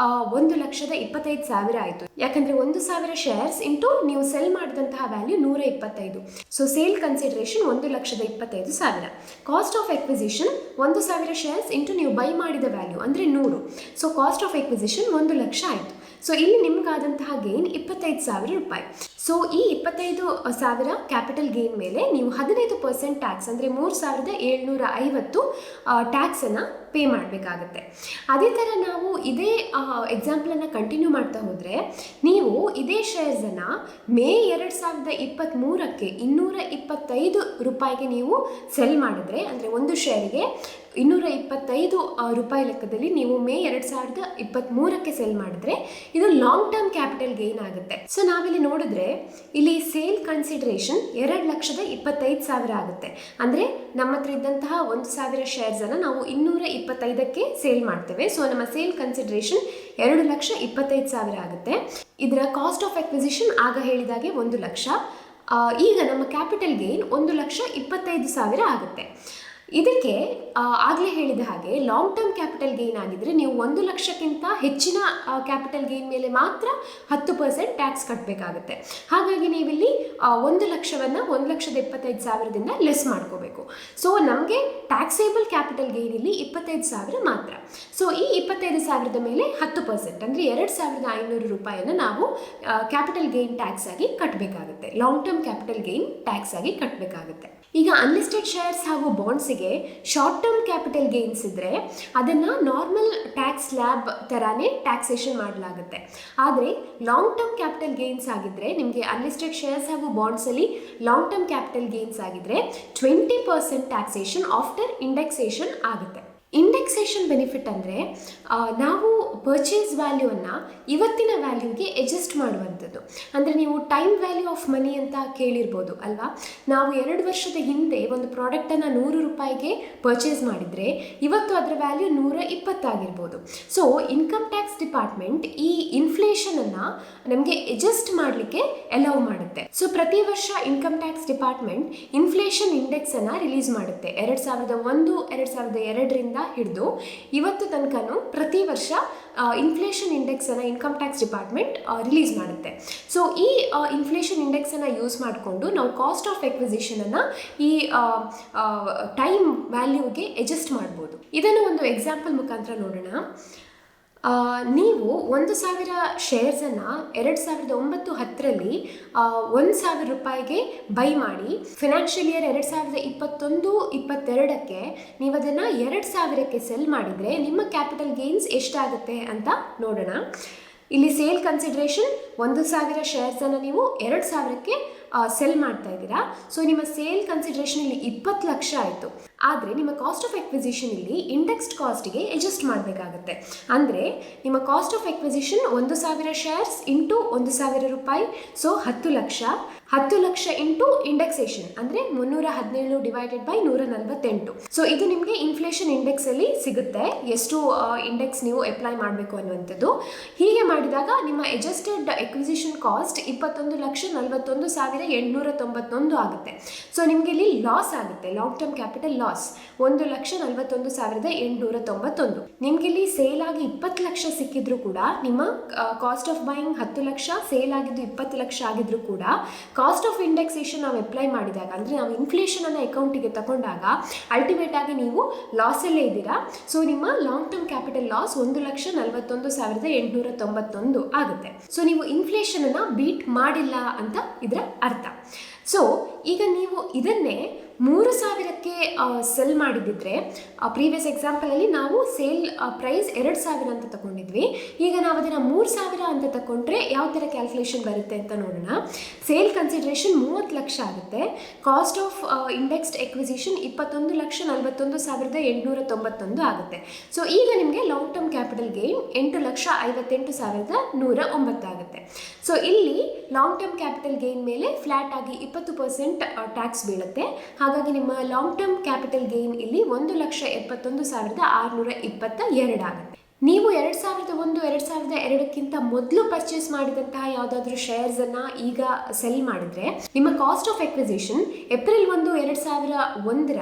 1,25,000 ಆಯಿತು. ಯಾಕಂದರೆ 1000 ಶೇರ್ಸ್ ಇಂಟು ನೀವು ಸೆಲ್ ಮಾಡಿದಂತಹ value 125. So sale consideration 1,25,000. Cost of acquisition 1000 shares into ನೀವು ಬೈ ಮಾಡಿದ ವ್ಯಾಲ್ಯೂ ಅಂದರೆ 100. So cost of acquisition 1 lakh ಆಯಿತು. ಸೊ ಇಲ್ಲಿ ನಿಮಗಾದಂತಹ ಗೇನ್ 25,000 ರೂಪಾಯಿ. ಸೊ ಈ 25,000 ಕ್ಯಾಪಿಟಲ್ ಗೇನ್ ಮೇಲೆ ನೀವು 15% ಟ್ಯಾಕ್ಸ್ ಅಂದರೆ 3,750 ಟ್ಯಾಕ್ಸನ್ನು ಪೇ ಮಾಡಬೇಕಾಗತ್ತೆ. ಅದೇ ಥರ ನಾವು ಇದೇ ಎಕ್ಸಾಂಪಲನ್ನು ಕಂಟಿನ್ಯೂ ಮಾಡ್ತಾ ಹೋದರೆ ನೀವು ಇದೇ ಶೇರ್ಸನ್ನು ಮೇ 2023ಕ್ಕೆ 225 ರೂಪಾಯಿಗೆ ನೀವು ಸೆಲ್ ಮಾಡಿದ್ರೆ, ಅಂದರೆ ಒಂದು ಶೇರಿಗೆ 225 ರೂಪಾಯಿ ಲೆಕ್ಕದಲ್ಲಿ ನೀವು ಮೇ 2023ಕ್ಕೆ ಸೆಲ್ ಮಾಡಿದ್ರೆ ಇದು ಲಾಂಗ್ ಟರ್ಮ್ ಕ್ಯಾಪಿಟಲ್ ಗೇನ್ ಆಗುತ್ತೆ. ಸೊ ನಾವಿಲ್ಲಿ ನೋಡಿದ್ರೆ ಇಲ್ಲಿ ಸೇಲ್ ಕನ್ಸಿಡರೇಷನ್ 2,25,000 ಆಗುತ್ತೆ. ಅಂದರೆ ನಮ್ಮ ಹತ್ರ ಇದ್ದಂತಹ 1000 ಶೇರ್ಸನ್ನು ನಾವು 225ಕ್ಕೆ ಸೇಲ್ ಮಾಡ್ತೇವೆ. ಸೊ ನಮ್ಮ ಸೇಲ್ ಕನ್ಸಿಡರೇಷನ್ 2,25,000 ಆಗುತ್ತೆ. ಇದರ ಕಾಸ್ಟ್ ಆಫ್ ಎಕ್ವಿಸಿಷನ್ ಆಗ ಹೇಳಿದಾಗೆ 1 ಲಕ್ಷ. ಈಗ ನಮ್ಮ ಕ್ಯಾಪಿಟಲ್ ಗೇನ್ 1,25,000 ಆಗುತ್ತೆ. ಇದಕ್ಕೆ ಆಗಲೇ ಹೇಳಿದ ಹಾಗೆ ಲಾಂಗ್ ಟರ್ಮ್ ಕ್ಯಾಪಿಟಲ್ ಗೇನ್ ಆಗಿದ್ದರೆ ನೀವು 1 ಲಕ್ಷಕ್ಕಿಂತ ಹೆಚ್ಚಿನ ಕ್ಯಾಪಿಟಲ್ ಗೇನ್ ಮೇಲೆ ಮಾತ್ರ 10% ಟ್ಯಾಕ್ಸ್ ಕಟ್ಟಬೇಕಾಗುತ್ತೆ. ಹಾಗಾಗಿ ನೀವಿಲ್ಲಿ 1 ಲಕ್ಷವನ್ನು 1,25,000ದಿಂದ ಲೆಸ್ ಮಾಡ್ಕೋಬೇಕು. ಸೊ ನಮಗೆ ಟ್ಯಾಕ್ಸೇಬಲ್ ಕ್ಯಾಪಿಟಲ್ ಗೇನ್ ಇಲ್ಲಿ 25,000 ಮಾತ್ರ. ಸೊ ಈ 25,000ದ ಮೇಲೆ 10% ಅಂದರೆ 2,500 ರೂಪಾಯಿಯನ್ನು ನಾವು ಕ್ಯಾಪಿಟಲ್ ಗೇನ್ ಟ್ಯಾಕ್ಸ್ ಆಗಿ ಕಟ್ಟಬೇಕಾಗುತ್ತೆ. Long term capital gain tax ಆಗಿ ಕಟ್ಟಬೇಕಾಗುತ್ತೆ. ಈಗ ಅನ್ಲಿಸ್ಟೆಡ್ ಶೇರ್ಸ್ ಹಾಗೂ ಬಾಂಡ್ಸಿಗೆ ಶಾರ್ಟ್ ಟರ್ಮ್ ಕ್ಯಾಪಿಟಲ್ ಗೇನ್ಸ್ ಇದ್ದರೆ ಅದನ್ನು ನಾರ್ಮಲ್ ಟ್ಯಾಕ್ಸ್ ಸ್ಲ್ಯಾಬ್ ಥರನೇ ಟ್ಯಾಕ್ಸೇಷನ್ ಮಾಡಲಾಗುತ್ತೆ. ಆದರೆ ಲಾಂಗ್ ಟರ್ಮ್ ಕ್ಯಾಪಿಟಲ್ ಗೇನ್ಸ್ ಆಗಿದ್ದರೆ ನಿಮಗೆ ಅನ್ಲಿಸ್ಟೆಡ್ ಶೇರ್ಸ್ ಹಾಗೂ ಬಾಂಡ್ಸಲ್ಲಿ ಲಾಂಗ್ ಟರ್ಮ್ ಕ್ಯಾಪಿಟಲ್ ಗೇನ್ಸ್ ಆಗಿದ್ದರೆ 20% ಟ್ಯಾಕ್ಸೇಷನ್ ಆಫ್ಟರ್ ಇಂಡೆಕ್ಸೇಷನ್ ಆಗುತ್ತೆ. ಇಂಡೆಕ್ಸೇಷನ್ ಬೆನಿಫಿಟ್ ಅಂದರೆ ನಾವು ಪರ್ಚೇಸ್ ವ್ಯಾಲ್ಯೂವನ್ನು ಇವತ್ತಿನ ವ್ಯಾಲ್ಯೂಗೆ ಅಡ್ಜಸ್ಟ್ ಮಾಡುವಂಥದ್ದು. ಅಂದರೆ ನೀವು ಟೈಮ್ ವ್ಯಾಲ್ಯೂ ಆಫ್ ಮನಿ ಅಂತ ಕೇಳಿರ್ಬೋದು ಅಲ್ವಾ. ನಾವು 2 ವರ್ಷದ ಹಿಂದೆ ಒಂದು ಪ್ರಾಡಕ್ಟನ್ನು 100 ರೂಪಾಯಿಗೆ ಪರ್ಚೇಸ್ ಮಾಡಿದರೆ ಇವತ್ತು ಅದರ ವ್ಯಾಲ್ಯೂ 120 ಆಗಿರ್ಬೋದು. ಸೊ ಇನ್ಕಮ್ ಟ್ಯಾಕ್ಸ್ ಡಿಪಾರ್ಟ್ಮೆಂಟ್ ಈ ಇನ್ಫ್ಲೇಷನನ್ನು ನಮಗೆ ಅಡ್ಜಸ್ಟ್ ಮಾಡಲಿಕ್ಕೆ ಅಲೌ ಮಾಡುತ್ತೆ. ಸೊ ಪ್ರತಿ ವರ್ಷ ಇನ್ಕಮ್ ಟ್ಯಾಕ್ಸ್ ಡಿಪಾರ್ಟ್ಮೆಂಟ್ ಇನ್ಫ್ಲೇಷನ್ ಇಂಡೆಕ್ಸನ್ನು ರಿಲೀಸ್ ಮಾಡುತ್ತೆ. 2001, 2002ರಿಂದ ಹಿಡಿದು ಇವತ್ತು ತನಕನೂ ಪ್ರತಿ ವರ್ಷ ಇನ್ಫ್ಲೇಷನ್ ಇಂಡೆಕ್ಸನ್ನು ಇನ್ಕಮ್ ಟ್ಯಾಕ್ಸ್ ಡಿಪಾರ್ಟ್ಮೆಂಟ್ ರಿಲೀಸ್ ಮಾಡುತ್ತೆ. ಸೊ ಈ ಇನ್ಫ್ಲೇಷನ್ ಇಂಡೆಕ್ಸನ್ನು ಯೂಸ್ ಮಾಡಿಕೊಂಡು ನಾವು ಕಾಸ್ಟ್ ಆಫ್ ಎಕ್ವಿಸಿಷನನ್ನು ಈ ಟೈಮ್ ವ್ಯಾಲ್ಯೂಗೆ ಅಡ್ಜಸ್ಟ್ ಮಾಡ್ಬೋದು. ಇದನ್ನು ಒಂದು ಎಕ್ಸಾಂಪಲ್ ಮುಖಾಂತರ ನೋಡೋಣ. ನೀವು 1000 ಶೇರ್ಸನ್ನು 2009-10ರಲ್ಲಿ 1000 ರೂಪಾಯಿಗೆ ಬೈ ಮಾಡಿ ಫಿನಾನ್ಷಿಯಲ್ ಇಯರ್ 2021-22ಕ್ಕೆ ನೀವು ಅದನ್ನು 2000ಕ್ಕೆ ಸೆಲ್ ಮಾಡಿದರೆ ನಿಮ್ಮ ಕ್ಯಾಪಿಟಲ್ ಗೇನ್ಸ್ ಎಷ್ಟಾಗುತ್ತೆ ಅಂತ ನೋಡೋಣ. ಇಲ್ಲಿ ಸೇಲ್ ಕನ್ಸಿಡ್ರೇಷನ್ 1000 ಶೇರ್ಸನ್ನು ನೀವು 2000ಕ್ಕೆ ಸೆಲ್ ಮಾಡ್ತಾ ಇದ್ದೀರಾ. ಸೊ ನಿಮ್ಮ ಸೇಲ್ ಕನ್ಸಿಡ್ರೇಷನ್ ಇಲ್ಲಿ 20 ಲಕ್ಷ ಆಯಿತು. ಆದರೆ ನಿಮ್ಮ ಕಾಸ್ಟ್ ಆಫ್ ಎಕ್ವಿಸಿಷನ್ ಇಲ್ಲಿ ಇಂಡೆಕ್ಸ್ಡ್ ಕಾಸ್ಟ್ಗೆ ಅಡ್ಜಸ್ಟ್ ಮಾಡಬೇಕಾಗುತ್ತೆ. ಅಂದರೆ ನಿಮ್ಮ cost of acquisition 1000 shares into 1000 ರೂಪಾಯಿ, so 10 lakh. 10 lakh into indexation ಅಂದರೆ 317 ಡಿವೈಡೆಡ್ ಬೈ 148. ಸೊ ಇದು ನಿಮಗೆ ಇನ್ಫ್ಲೇಷನ್ ಇಂಡೆಕ್ಸಲ್ಲಿ ಸಿಗುತ್ತೆ, ಎಷ್ಟು ಇಂಡೆಕ್ಸ್ ನೀವು ಅಪ್ಲೈ ಮಾಡಬೇಕು ಅನ್ನುವಂಥದ್ದು. ಹೀಗೆ ಮಾಡಿದಾಗ ನಿಮ್ಮ ಅಡ್ಜಸ್ಟೆಡ್ ಎಕ್ವಿಸಿಷನ್ ಕಾಸ್ಟ್ 21,41,891 ಆಗುತ್ತೆ. ಸೊ ನಿಮಗೆ ಇಲ್ಲಿ ಲಾಸ್ ಆಗುತ್ತೆ, ಲಾಂಗ್ ಟರ್ಮ್ ಕ್ಯಾಪಿಟಲ್ ಲಾಸ್ 1,41,891. ನಿಮಗೆ ಇಲ್ಲಿ ಸೇಲ್ ಆಗಿ 20 ಲಕ್ಷ ಸಿಕ್ಕಿದ್ರು ಕೂಡ ನಿಮ್ಮ cost of buying 10 lakh, sale ಆಗಿದ್ದು 20 ಲಕ್ಷ ಆಗಿದ್ರು ಕೂಡ ಕಾಸ್ಟ್ ಆಫ್ ಇಂಡೆಕ್ಸೇಷನ್ ನಾವು ಅಪ್ಲೈ ಮಾಡಿದಾಗ, ಅಂದರೆ ನಾವು ಇನ್ಫ್ಲೇಷನನ್ನು ಅಕೌಂಟಿಗೆ ತಗೊಂಡಾಗ ಅಲ್ಟಿಮೇಟ್ ಆಗಿ ನೀವು ಲಾಸಲ್ಲೇ ಇದ್ದೀರಾ. ಸೊ ನಿಮ್ಮ ಲಾಂಗ್ ಟರ್ಮ್ ಕ್ಯಾಪಿಟಲ್ ಲಾಸ್ 1,41,891 ಆಗುತ್ತೆ. ಸೊ ನೀವು ಇನ್ಫ್ಲೇಷನನ್ನು ಬೀಟ್ ಮಾಡಿಲ್ಲ ಅಂತ ಇದರ ಅರ್ಥ. ಸೊ ಈಗ ನೀವು ಇದನ್ನೇ 3000ಕ್ಕೆ ಸೆಲ್ ಮಾಡಿದ್ದಿದ್ರೆ, ಪ್ರೀವಿಯಸ್ ಎಕ್ಸಾಂಪಲಲ್ಲಿ ನಾವು ಸೇಲ್ ಪ್ರೈಸ್ 2000 ಅಂತ ತಗೊಂಡಿದ್ವಿ. ಈಗ ನಾವು ಅದನ್ನು 3000 ಅಂತ ತಗೊಂಡ್ರೆ ಯಾವ ಥರ ಕ್ಯಾಲ್ಕುಲೇಷನ್ ಬರುತ್ತೆ ಅಂತ ನೋಡೋಣ. ಸೇಲ್ ಕನ್ಸಿಡ್ರೇಷನ್ 30 ಲಕ್ಷ ಆಗುತ್ತೆ. ಕಾಸ್ಟ್ ಆಫ್ ಇಂಡೆಕ್ಸ್ಡ್ ಎಕ್ವಿಸಿಷನ್ 21,41,891 ಆಗುತ್ತೆ. ಸೊ ಈಗ ನಿಮಗೆ ಲಾಂಗ್ ಟರ್ಮ್ ಕ್ಯಾಪಿಟಲ್ ಗೇನ್ 8,58,109 ಆಗುತ್ತೆ. ಸೊ ಇಲ್ಲಿ ಲಾಂಗ್ ಟರ್ಮ್ ಕ್ಯಾಪಿಟಲ್ ಗೇನ್ ಮೇಲೆ ಫ್ಲಾಟ್ ಆಗಿ 20% ಟ್ಯಾಕ್ಸ್ ಬೀಳುತ್ತೆ. ಹಾಗಾಗಿ ನಿಮ್ಮ ಲಾಂಗ್ ಟರ್ಮ್ ಕ್ಯಾಪಿಟಲ್ ಗೇನ್ ಇಲ್ಲಿ 1,71,622 ಆಗುತ್ತೆ. ನೀವು 2001-2002ಕ್ಕಿಂತ ಮೊದಲು ಪರ್ಚೇಸ್ ಮಾಡಿದಂತಹ ಯಾವುದಾದ್ರೂ ಶೇರ್ಸನ್ನು ಈಗ ಸೆಲ್ ಮಾಡಿದರೆ ನಿಮ್ಮ ಕಾಸ್ಟ್ ಆಫ್ ಎಕ್ವಿಸಿಷನ್ ಏಪ್ರಿಲ್ 1, 2001ರ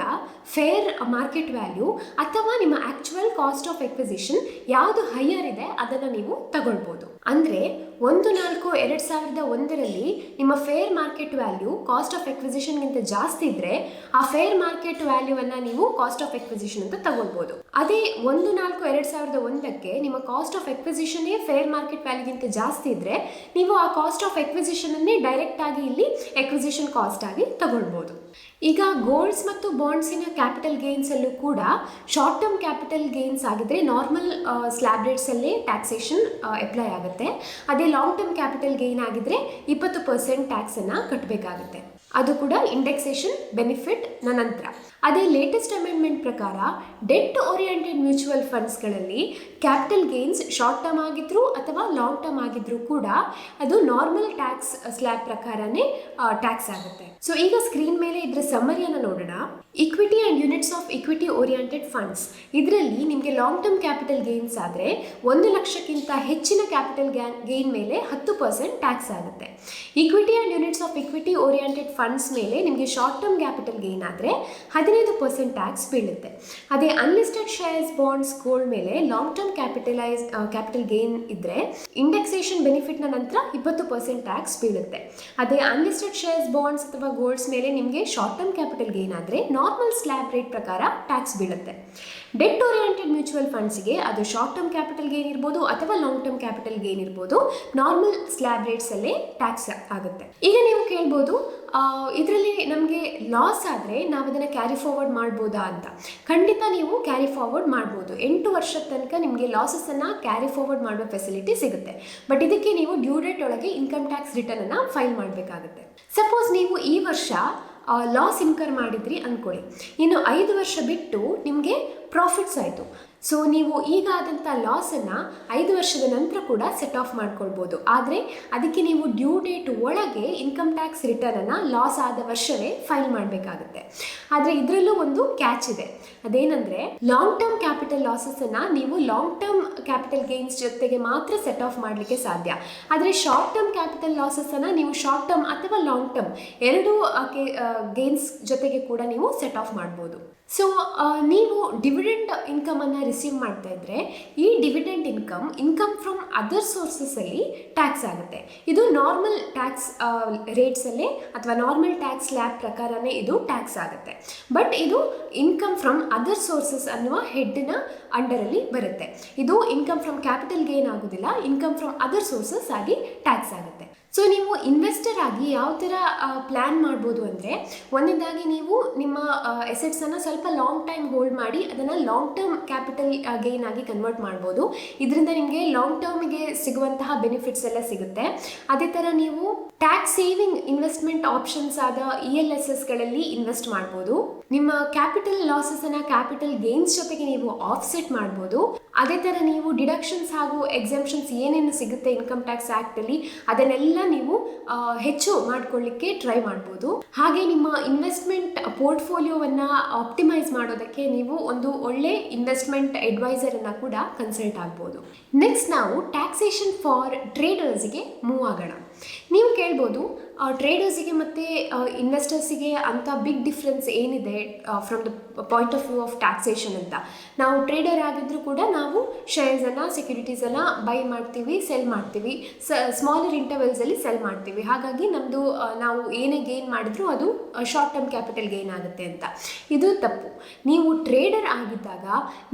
ಫೇರ್ ಮಾರ್ಕೆಟ್ ವ್ಯಾಲ್ಯೂ ಅಥವಾ ನಿಮ್ಮ ಆ್ಯಕ್ಚುಯಲ್ ಕಾಸ್ಟ್ ಆಫ್ ಎಕ್ವಿಸಿಷನ್ ಯಾವುದು ಹೈಯರ್ ಇದೆ ಅದನ್ನು ನೀವು ತಗೊಳ್ಬೋದು. ಅಂದರೆ 1/4/2001ರಲ್ಲಿ ನಿಮ್ಮ fair market value cost of ಎಕ್ವಿಸಿಷನ್ಗಿಂತ ಜಾಸ್ತಿ ಇದ್ದರೆ ಆ ಫೇರ್ ಮಾರ್ಕೆಟ್ ವ್ಯಾಲ್ಯೂವನ್ನು ನೀವು ಕಾಸ್ಟ್ ಆಫ್ ಎಕ್ವಿಸಿಷನ್ ಅಂತ ತಗೊಳ್ಬೋದು. ಅದೇ 1/4/2001ಕ್ಕೆ ನಿಮ್ಮ ಕಾಸ್ಟ್ ಆಫ್ ಎಕ್ವಿಸಿಷನ್ನೇ ಫೇರ್ ಮಾರ್ಕೆಟ್ ವ್ಯಾಲ್ಯೂಗಿಂತ ಜಾಸ್ತಿ ಇದ್ದರೆ ನೀವು ಆ ಕಾಸ್ಟ್ ಆಫ್ ಎಕ್ವಿಸಿಷನನ್ನೇ ಡೈರೆಕ್ಟಾಗಿ ಇಲ್ಲಿ ಎಕ್ವಿಸಿಷನ್ ಕಾಸ್ಟ್ ಆಗಿ ತಗೊಳ್ಬೋದು. ಈಗ ಗೋಲ್ಡ್ಸ್ ಮತ್ತು ಬಾಂಡ್ಸಿನ ಕ್ಯಾಪಿಟಲ್ ಗೇನ್ಸಲ್ಲೂ ಕೂಡ ಶಾರ್ಟ್ ಟರ್ಮ್ ಕ್ಯಾಪಿಟಲ್ ಗೇನ್ಸ್ ಆಗಿದ್ರೆ ನಾರ್ಮಲ್ ಸ್ಲ್ಯಾಬ್ ರೇಟ್ಸಲ್ಲೇ ಟ್ಯಾಕ್ಸೇಷನ್ ಅಪ್ಲೈ ಆಗುತ್ತೆ. ಅದೇ ಲಾಂಗ್ ಟರ್ಮ್ ಕ್ಯಾಪಿಟಲ್ ಗೇನ್ ಆಗಿದ್ರೆ 20% ಟ್ಯಾಕ್ಸನ್ನು ಕಟ್ಟಬೇಕಾಗುತ್ತೆ. ಅದು ಕೂಡ ಇಂಡೆಕ್ಸೇಷನ್ ಬೆನಿಫಿಟ್ ನಂತರ. ಅದೇ ಲೇಟೆಸ್ಟ್ ಅಮೆಂಡ್ಮೆಂಟ್ ಪ್ರಕಾರ ಡೆಟ್ ಓರಿಯೆಂಟೆಡ್ ಮ್ಯೂಚುವಲ್ ಫಂಡ್ಸ್ಗಳಲ್ಲಿ ಕ್ಯಾಪಿಟಲ್ ಗೇನ್ಸ್ ಶಾರ್ಟ್ ಟರ್ಮ್ ಆಗಿದ್ರು ಅಥವಾ ಲಾಂಗ್ ಟರ್ಮ್ ಆಗಿದ್ರು ಕೂಡ ಅದು ನಾರ್ಮಲ್ ಟ್ಯಾಕ್ಸ್ ಸ್ಲ್ಯಾಬ್ ಪ್ರಕಾರನೇ ಟ್ಯಾಕ್ಸ್ ಆಗುತ್ತೆ. ಸೊ ಈಗ ಸ್ಕ್ರೀನ್ ಮೇಲೆ ಇದರ ಸಮ್ಮರಿಯನ್ನು ನೋಡೋಣ. Equity and units of equity oriented funds, ಇದರಲ್ಲಿ ನಿಮಗೆ ಲಾಂಗ್ ಟರ್ಮ್ ಕ್ಯಾಪಿಟಲ್ ಗೇನ್ಸ್ ಆದರೆ 1 ಲಕ್ಷಕ್ಕಿಂತ ಹೆಚ್ಚಿನ ಕ್ಯಾಪಿಟಲ್ ಗೇನ್ ಮೇಲೆ 10% ಟ್ಯಾಕ್ಸ್ ಆಗುತ್ತೆ. Equity and units of equity oriented funds ಮೇಲೆ ನಿಮಗೆ ಶಾರ್ಟ್ ಟರ್ಮ್ ಕ್ಯಾಪಿಟಲ್ ಗೇನ್ ಆದರೆ 15% ಟ್ಯಾಕ್ಸ್ ಬೀಳುತ್ತೆ. ಅದೇ ಅನ್ಲಿಸ್ಟೆಡ್ ಶೇರ್ಸ್, ಬಾಂಡ್ಸ್, ಗೋಲ್ಡ್ ಮೇಲೆ ಲಾಂಗ್ ಟರ್ಮ್ ಕ್ಯಾಪಿಟಲ್ ಗೇನ್ ಇದ್ದರೆ ಇಂಡೆಕ್ಸೇಷನ್ ಬೆನಿಫಿಟ್ನ ನಂತರ 20% ಟ್ಯಾಕ್ಸ್ ಬೀಳುತ್ತೆ. ಅದೇ ಅನ್ಲಿಸ್ಟೆಡ್ ಶೇರ್ಸ್, ಬಾಂಡ್ಸ್ ಅಥವಾ ಗೋಲ್ಡ್ಸ್ ಮೇಲೆ ನಿಮಗೆ ಶಾರ್ಟ್ ಟರ್ಮ್ ಕ್ಯಾಪಿಟಲ್ ಗೇನ್ ಆದರೆ ನಾರ್ಮಲ್ ಸ್ಲ್ಯಾಬ್ ರೇಟ್ ಪ್ರಕಾರ ಟ್ಯಾಕ್ಸ್ ಬೀಳುತ್ತೆ. ಡೆಟ್ ಓರಿಯೆಂಟೆಡ್ ಮ್ಯೂಚುವಲ್ ಫಂಡ್ಸ್ಗೆ ಅದು ಶಾರ್ಟ್ ಟರ್ಮ್ ಕ್ಯಾಪಿಟಲ್ ಗೇನ್ ಇರ್ಬೋದು ಅಥವಾ ಲಾಂಗ್ ಟರ್ಮ್ ಕ್ಯಾಪಿಟಲ್ ಗೇನ್ ಇರ್ಬೋದು, ನಾರ್ಮಲ್ ಸ್ಲ್ಯಾಬ್ ರೇಟ್ಸಲ್ಲೇ ಟ್ಯಾಕ್ಸ್ ಆಗುತ್ತೆ. ಈಗ ನೀವು ಕೇಳ್ಬೋದು, ಇದರಲ್ಲಿ ನಮಗೆ ಲಾಸ್ ಆದರೆ ನಾವು ಅದನ್ನು ಕ್ಯಾರಿ ಫಾರ್ವರ್ಡ್ ಮಾಡ್ಬೋದಾ ಅಂತ. ಖಂಡಿತ ನೀವು ಕ್ಯಾರಿ ಫಾರ್ವರ್ಡ್ ಮಾಡ್ಬೋದು. 8 ವರ್ಷದ ತನಕ ನಿಮಗೆ ಲಾಸಸ್ಸನ್ನು ಕ್ಯಾರಿ ಫಾರ್ವರ್ಡ್ ಮಾಡುವ ಫೆಸಿಲಿಟಿ ಸಿಗುತ್ತೆ. ಬಟ್ ಇದಕ್ಕೆ ನೀವು ಡ್ಯೂ ಡೇಟ್ ಒಳಗೆ ಇನ್ಕಮ್ ಟ್ಯಾಕ್ಸ್ ರಿಟರ್ನನ್ನು ಫೈಲ್ ಮಾಡಬೇಕಾಗುತ್ತೆ. ಸಪೋಸ್ ನೀವು ಈ ವರ್ಷ ಲಾಸ್ ಇನ್ಕರ್ ಮಾಡಿದ್ರಿ ಅಂದ್ಕೊಳ್ಳಿ, ಇನ್ನು 5 ವರ್ಷ ಬಿಟ್ಟು ನಿಮಗೆ ಪ್ರಾಫಿಟ್ಸ್ ಆಯಿತು. ಸೊ ನೀವು ಈಗ ಆದಂಥ ಲಾಸನ್ನು 5 ವರ್ಷದ ನಂತರ ಕೂಡ ಸೆಟ್ ಆಫ್ ಮಾಡ್ಕೊಳ್ಬೋದು. ಆದರೆ ಅದಕ್ಕೆ ನೀವು ಡ್ಯೂ ಡೇಟ್ ಒಳಗೆ ಇನ್ಕಮ್ ಟ್ಯಾಕ್ಸ್ ರಿಟರ್ನನ್ನು ಲಾಸ್ ಆದ ವರ್ಷವೇ ಫೈಲ್ ಮಾಡಬೇಕಾಗುತ್ತೆ. ಆದರೆ ಇದರಲ್ಲೂ ಒಂದು ಕ್ಯಾಚ್ ಇದೆ. ಅದೇನೆಂದರೆ, ಲಾಂಗ್ ಟರ್ಮ್ ಕ್ಯಾಪಿಟಲ್ ಲಾಸಸನ್ನು ನೀವು ಲಾಂಗ್ ಟರ್ಮ್ ಕ್ಯಾಪಿಟಲ್ ಗೇನ್ಸ್ ಜೊತೆಗೆ ಮಾತ್ರ ಸೆಟ್ ಆಫ್ ಮಾಡಲಿಕ್ಕೆ ಸಾಧ್ಯ. ಆದರೆ ಶಾರ್ಟ್ ಟರ್ಮ್ ಕ್ಯಾಪಿಟಲ್ ಲಾಸಸನ್ನು ನೀವು ಶಾರ್ಟ್ ಟರ್ಮ್ ಅಥವಾ ಲಾಂಗ್ ಟರ್ಮ್ ಎರಡೂ ಗೇನ್ಸ್ ಜೊತೆಗೆ ಕೂಡ ನೀವು ಸೆಟ್ ಆಫ್ ಮಾಡ್ಬೋದು. ಸೊ ನೀವು ಡಿವಿಡೆಂಡ್ ಇನ್ಕಮನ್ನು ರಿಸೀವ್ ಮಾಡ್ತಾ ಇದ್ದರೆ ಈ ಡಿವಿಡೆಂಡ್ ಇನ್ಕಮ್ ಫ್ರಮ್ ಅದರ್ ಸೋರ್ಸಸಲ್ಲಿ ಟ್ಯಾಕ್ಸ್ ಆಗುತ್ತೆ. ಇದು ನಾರ್ಮಲ್ ಟ್ಯಾಕ್ಸ್ ರೇಟ್ಸಲ್ಲೇ ಅಥವಾ ನಾರ್ಮಲ್ ಟ್ಯಾಕ್ಸ್ ಸ್ಲ್ಯಾಬ್ ಪ್ರಕಾರನೇ ಇದು ಟ್ಯಾಕ್ಸ್ ಆಗುತ್ತೆ. ಬಟ್ ಇದು ಇನ್ಕಮ್ ಫ್ರಮ್ ಅದರ್ ಸೋರ್ಸಸ್ ಅನ್ನುವ ಹೆಡ್ನ ಅಂಡರಲ್ಲಿ ಬರುತ್ತೆ. ಇದು ಇನ್ಕಮ್ ಫ್ರಮ್ ಕ್ಯಾಪಿಟಲ್ ಗೇನ್ ಆಗೋದಿಲ್ಲ, ಇನ್ಕಮ್ ಫ್ರಮ್ ಅದರ್ ಸೋರ್ಸಸ್ ಆಗಿ ಟ್ಯಾಕ್ಸ್ ಆಗುತ್ತೆ. ಸೊ ನೀವು ಇನ್ವೆಸ್ಟರ್ ಆಗಿ ಯಾವ ಥರ ಪ್ಲ್ಯಾನ್ ಮಾಡ್ಬೋದು ಅಂದರೆ, ಒಂದನೇದಾಗಿ ನೀವು ನಿಮ್ಮ ಎಸೆಟ್ಸನ್ನು ಸ್ವಲ್ಪ ಲಾಂಗ್ ಟೈಮ್ ಹೋಲ್ಡ್ ಮಾಡಿ ಅದನ್ನು ಲಾಂಗ್ ಟರ್ಮ್ ಕ್ಯಾಪಿಟಲ್ ಗೇನ್ ಆಗಿ ಕನ್ವರ್ಟ್ ಮಾಡ್ಬೋದು. ಇದರಿಂದ ನಿಮಗೆ ಲಾಂಗ್ ಟರ್ಮಿಗೆ ಸಿಗುವಂತಹ ಬೆನಿಫಿಟ್ಸ್ ಎಲ್ಲ ಸಿಗುತ್ತೆ. ಅದೇ ಥರ ನೀವು ಟ್ಯಾಕ್ಸ್ ಸೇವಿಂಗ್ ಇನ್ವೆಸ್ಟ್ಮೆಂಟ್ ಆಪ್ಷನ್ಸ್ ಆದ ELSSಗಳಲ್ಲಿ ಇನ್ವೆಸ್ಟ್ ಮಾಡ್ಬೋದು. ನಿಮ್ಮ ಕ್ಯಾಪಿಟಲ್ ಲಾಸಸನ್ನು ಕ್ಯಾಪಿಟಲ್ ಗೇನ್ಸ್ ಜೊತೆಗೆ ನೀವು ಆಫ್ಸೆಟ್ ಮಾಡ್ಬೋದು. ಅದೇ ಥರ ನೀವು ಡಿಡಕ್ಷನ್ಸ್ ಹಾಗೂ ಎಕ್ಸೆಂಪ್ಷನ್ಸ್ ಏನೇನು ಸಿಗುತ್ತೆ ಇನ್ಕಮ್ ಟ್ಯಾಕ್ಸ್ ಆ್ಯಕ್ಟಲ್ಲಿ ಅದನ್ನೆಲ್ಲ ನೀವು ಹೆಚ್ಚು ಮಾಡ್ಕೊಳ್ಳಿಕ್ಕೆ ಟ್ರೈ ಮಾಡ್ಬೋದು. ಹಾಗೆ ನಿಮ್ಮ ಇನ್ವೆಸ್ಟ್ಮೆಂಟ್ ಪೋರ್ಟ್ಫೋಲಿಯೋವನ್ನು ಆಪ್ಟಿಮೈಸ್ ಮಾಡೋದಕ್ಕೆ ನೀವು ಒಂದು ಒಳ್ಳೆ ಇನ್ವೆಸ್ಟ್ಮೆಂಟ್ ಅಡ್ವೈಸರನ್ನು ಕೂಡ ಕನ್ಸಲ್ಟ್ ಆಗ್ಬೋದು. ನೆಕ್ಸ್ಟ್ ನಾವು ಟ್ಯಾಕ್ಸೇಷನ್ ಫಾರ್ ಟ್ರೇಡರ್ಸ್ಗೆ ಮೂವ್ ಆಗೋಣ. ನೀವು ಕೇಳ್ಬೋದು, ಟ್ರೇಡರ್ಸಿಗೆ ಮತ್ತು ಇನ್ವೆಸ್ಟರ್ಸಿಗೆ ಅಂಥ ಬಿಗ್ ಡಿಫ್ರೆನ್ಸ್ ಏನಿದೆ from the point of view of taxation ಅಂತ. ನಾವು ಟ್ರೇಡರ್ ಆಗಿದ್ದರೂ ಕೂಡ ನಾವು ಶೇರ್ಸನ್ನು ಸೆಕ್ಯೂರಿಟೀಸನ್ನು ಬೈ ಮಾಡ್ತೀವಿ, ಸೆಲ್ ಮಾಡ್ತೀವಿ, ಸ್ಮಾಲರ್ ಇಂಟರ್ವೆಲ್ಸಲ್ಲಿ ಸೆಲ್ ಮಾಡ್ತೀವಿ. ಹಾಗಾಗಿ ನಮ್ಮದು ನಾವು ಏನೇ ಗೇನ್ ಮಾಡಿದ್ರೂ ಅದು ಶಾರ್ಟ್ ಟರ್ಮ್ ಕ್ಯಾಪಿಟಲ್ ಗೇನ್ ಆಗುತ್ತೆ ಅಂತ. ಇದು ತಪ್ಪು. ನೀವು ಟ್ರೇಡರ್ ಆಗಿದ್ದಾಗ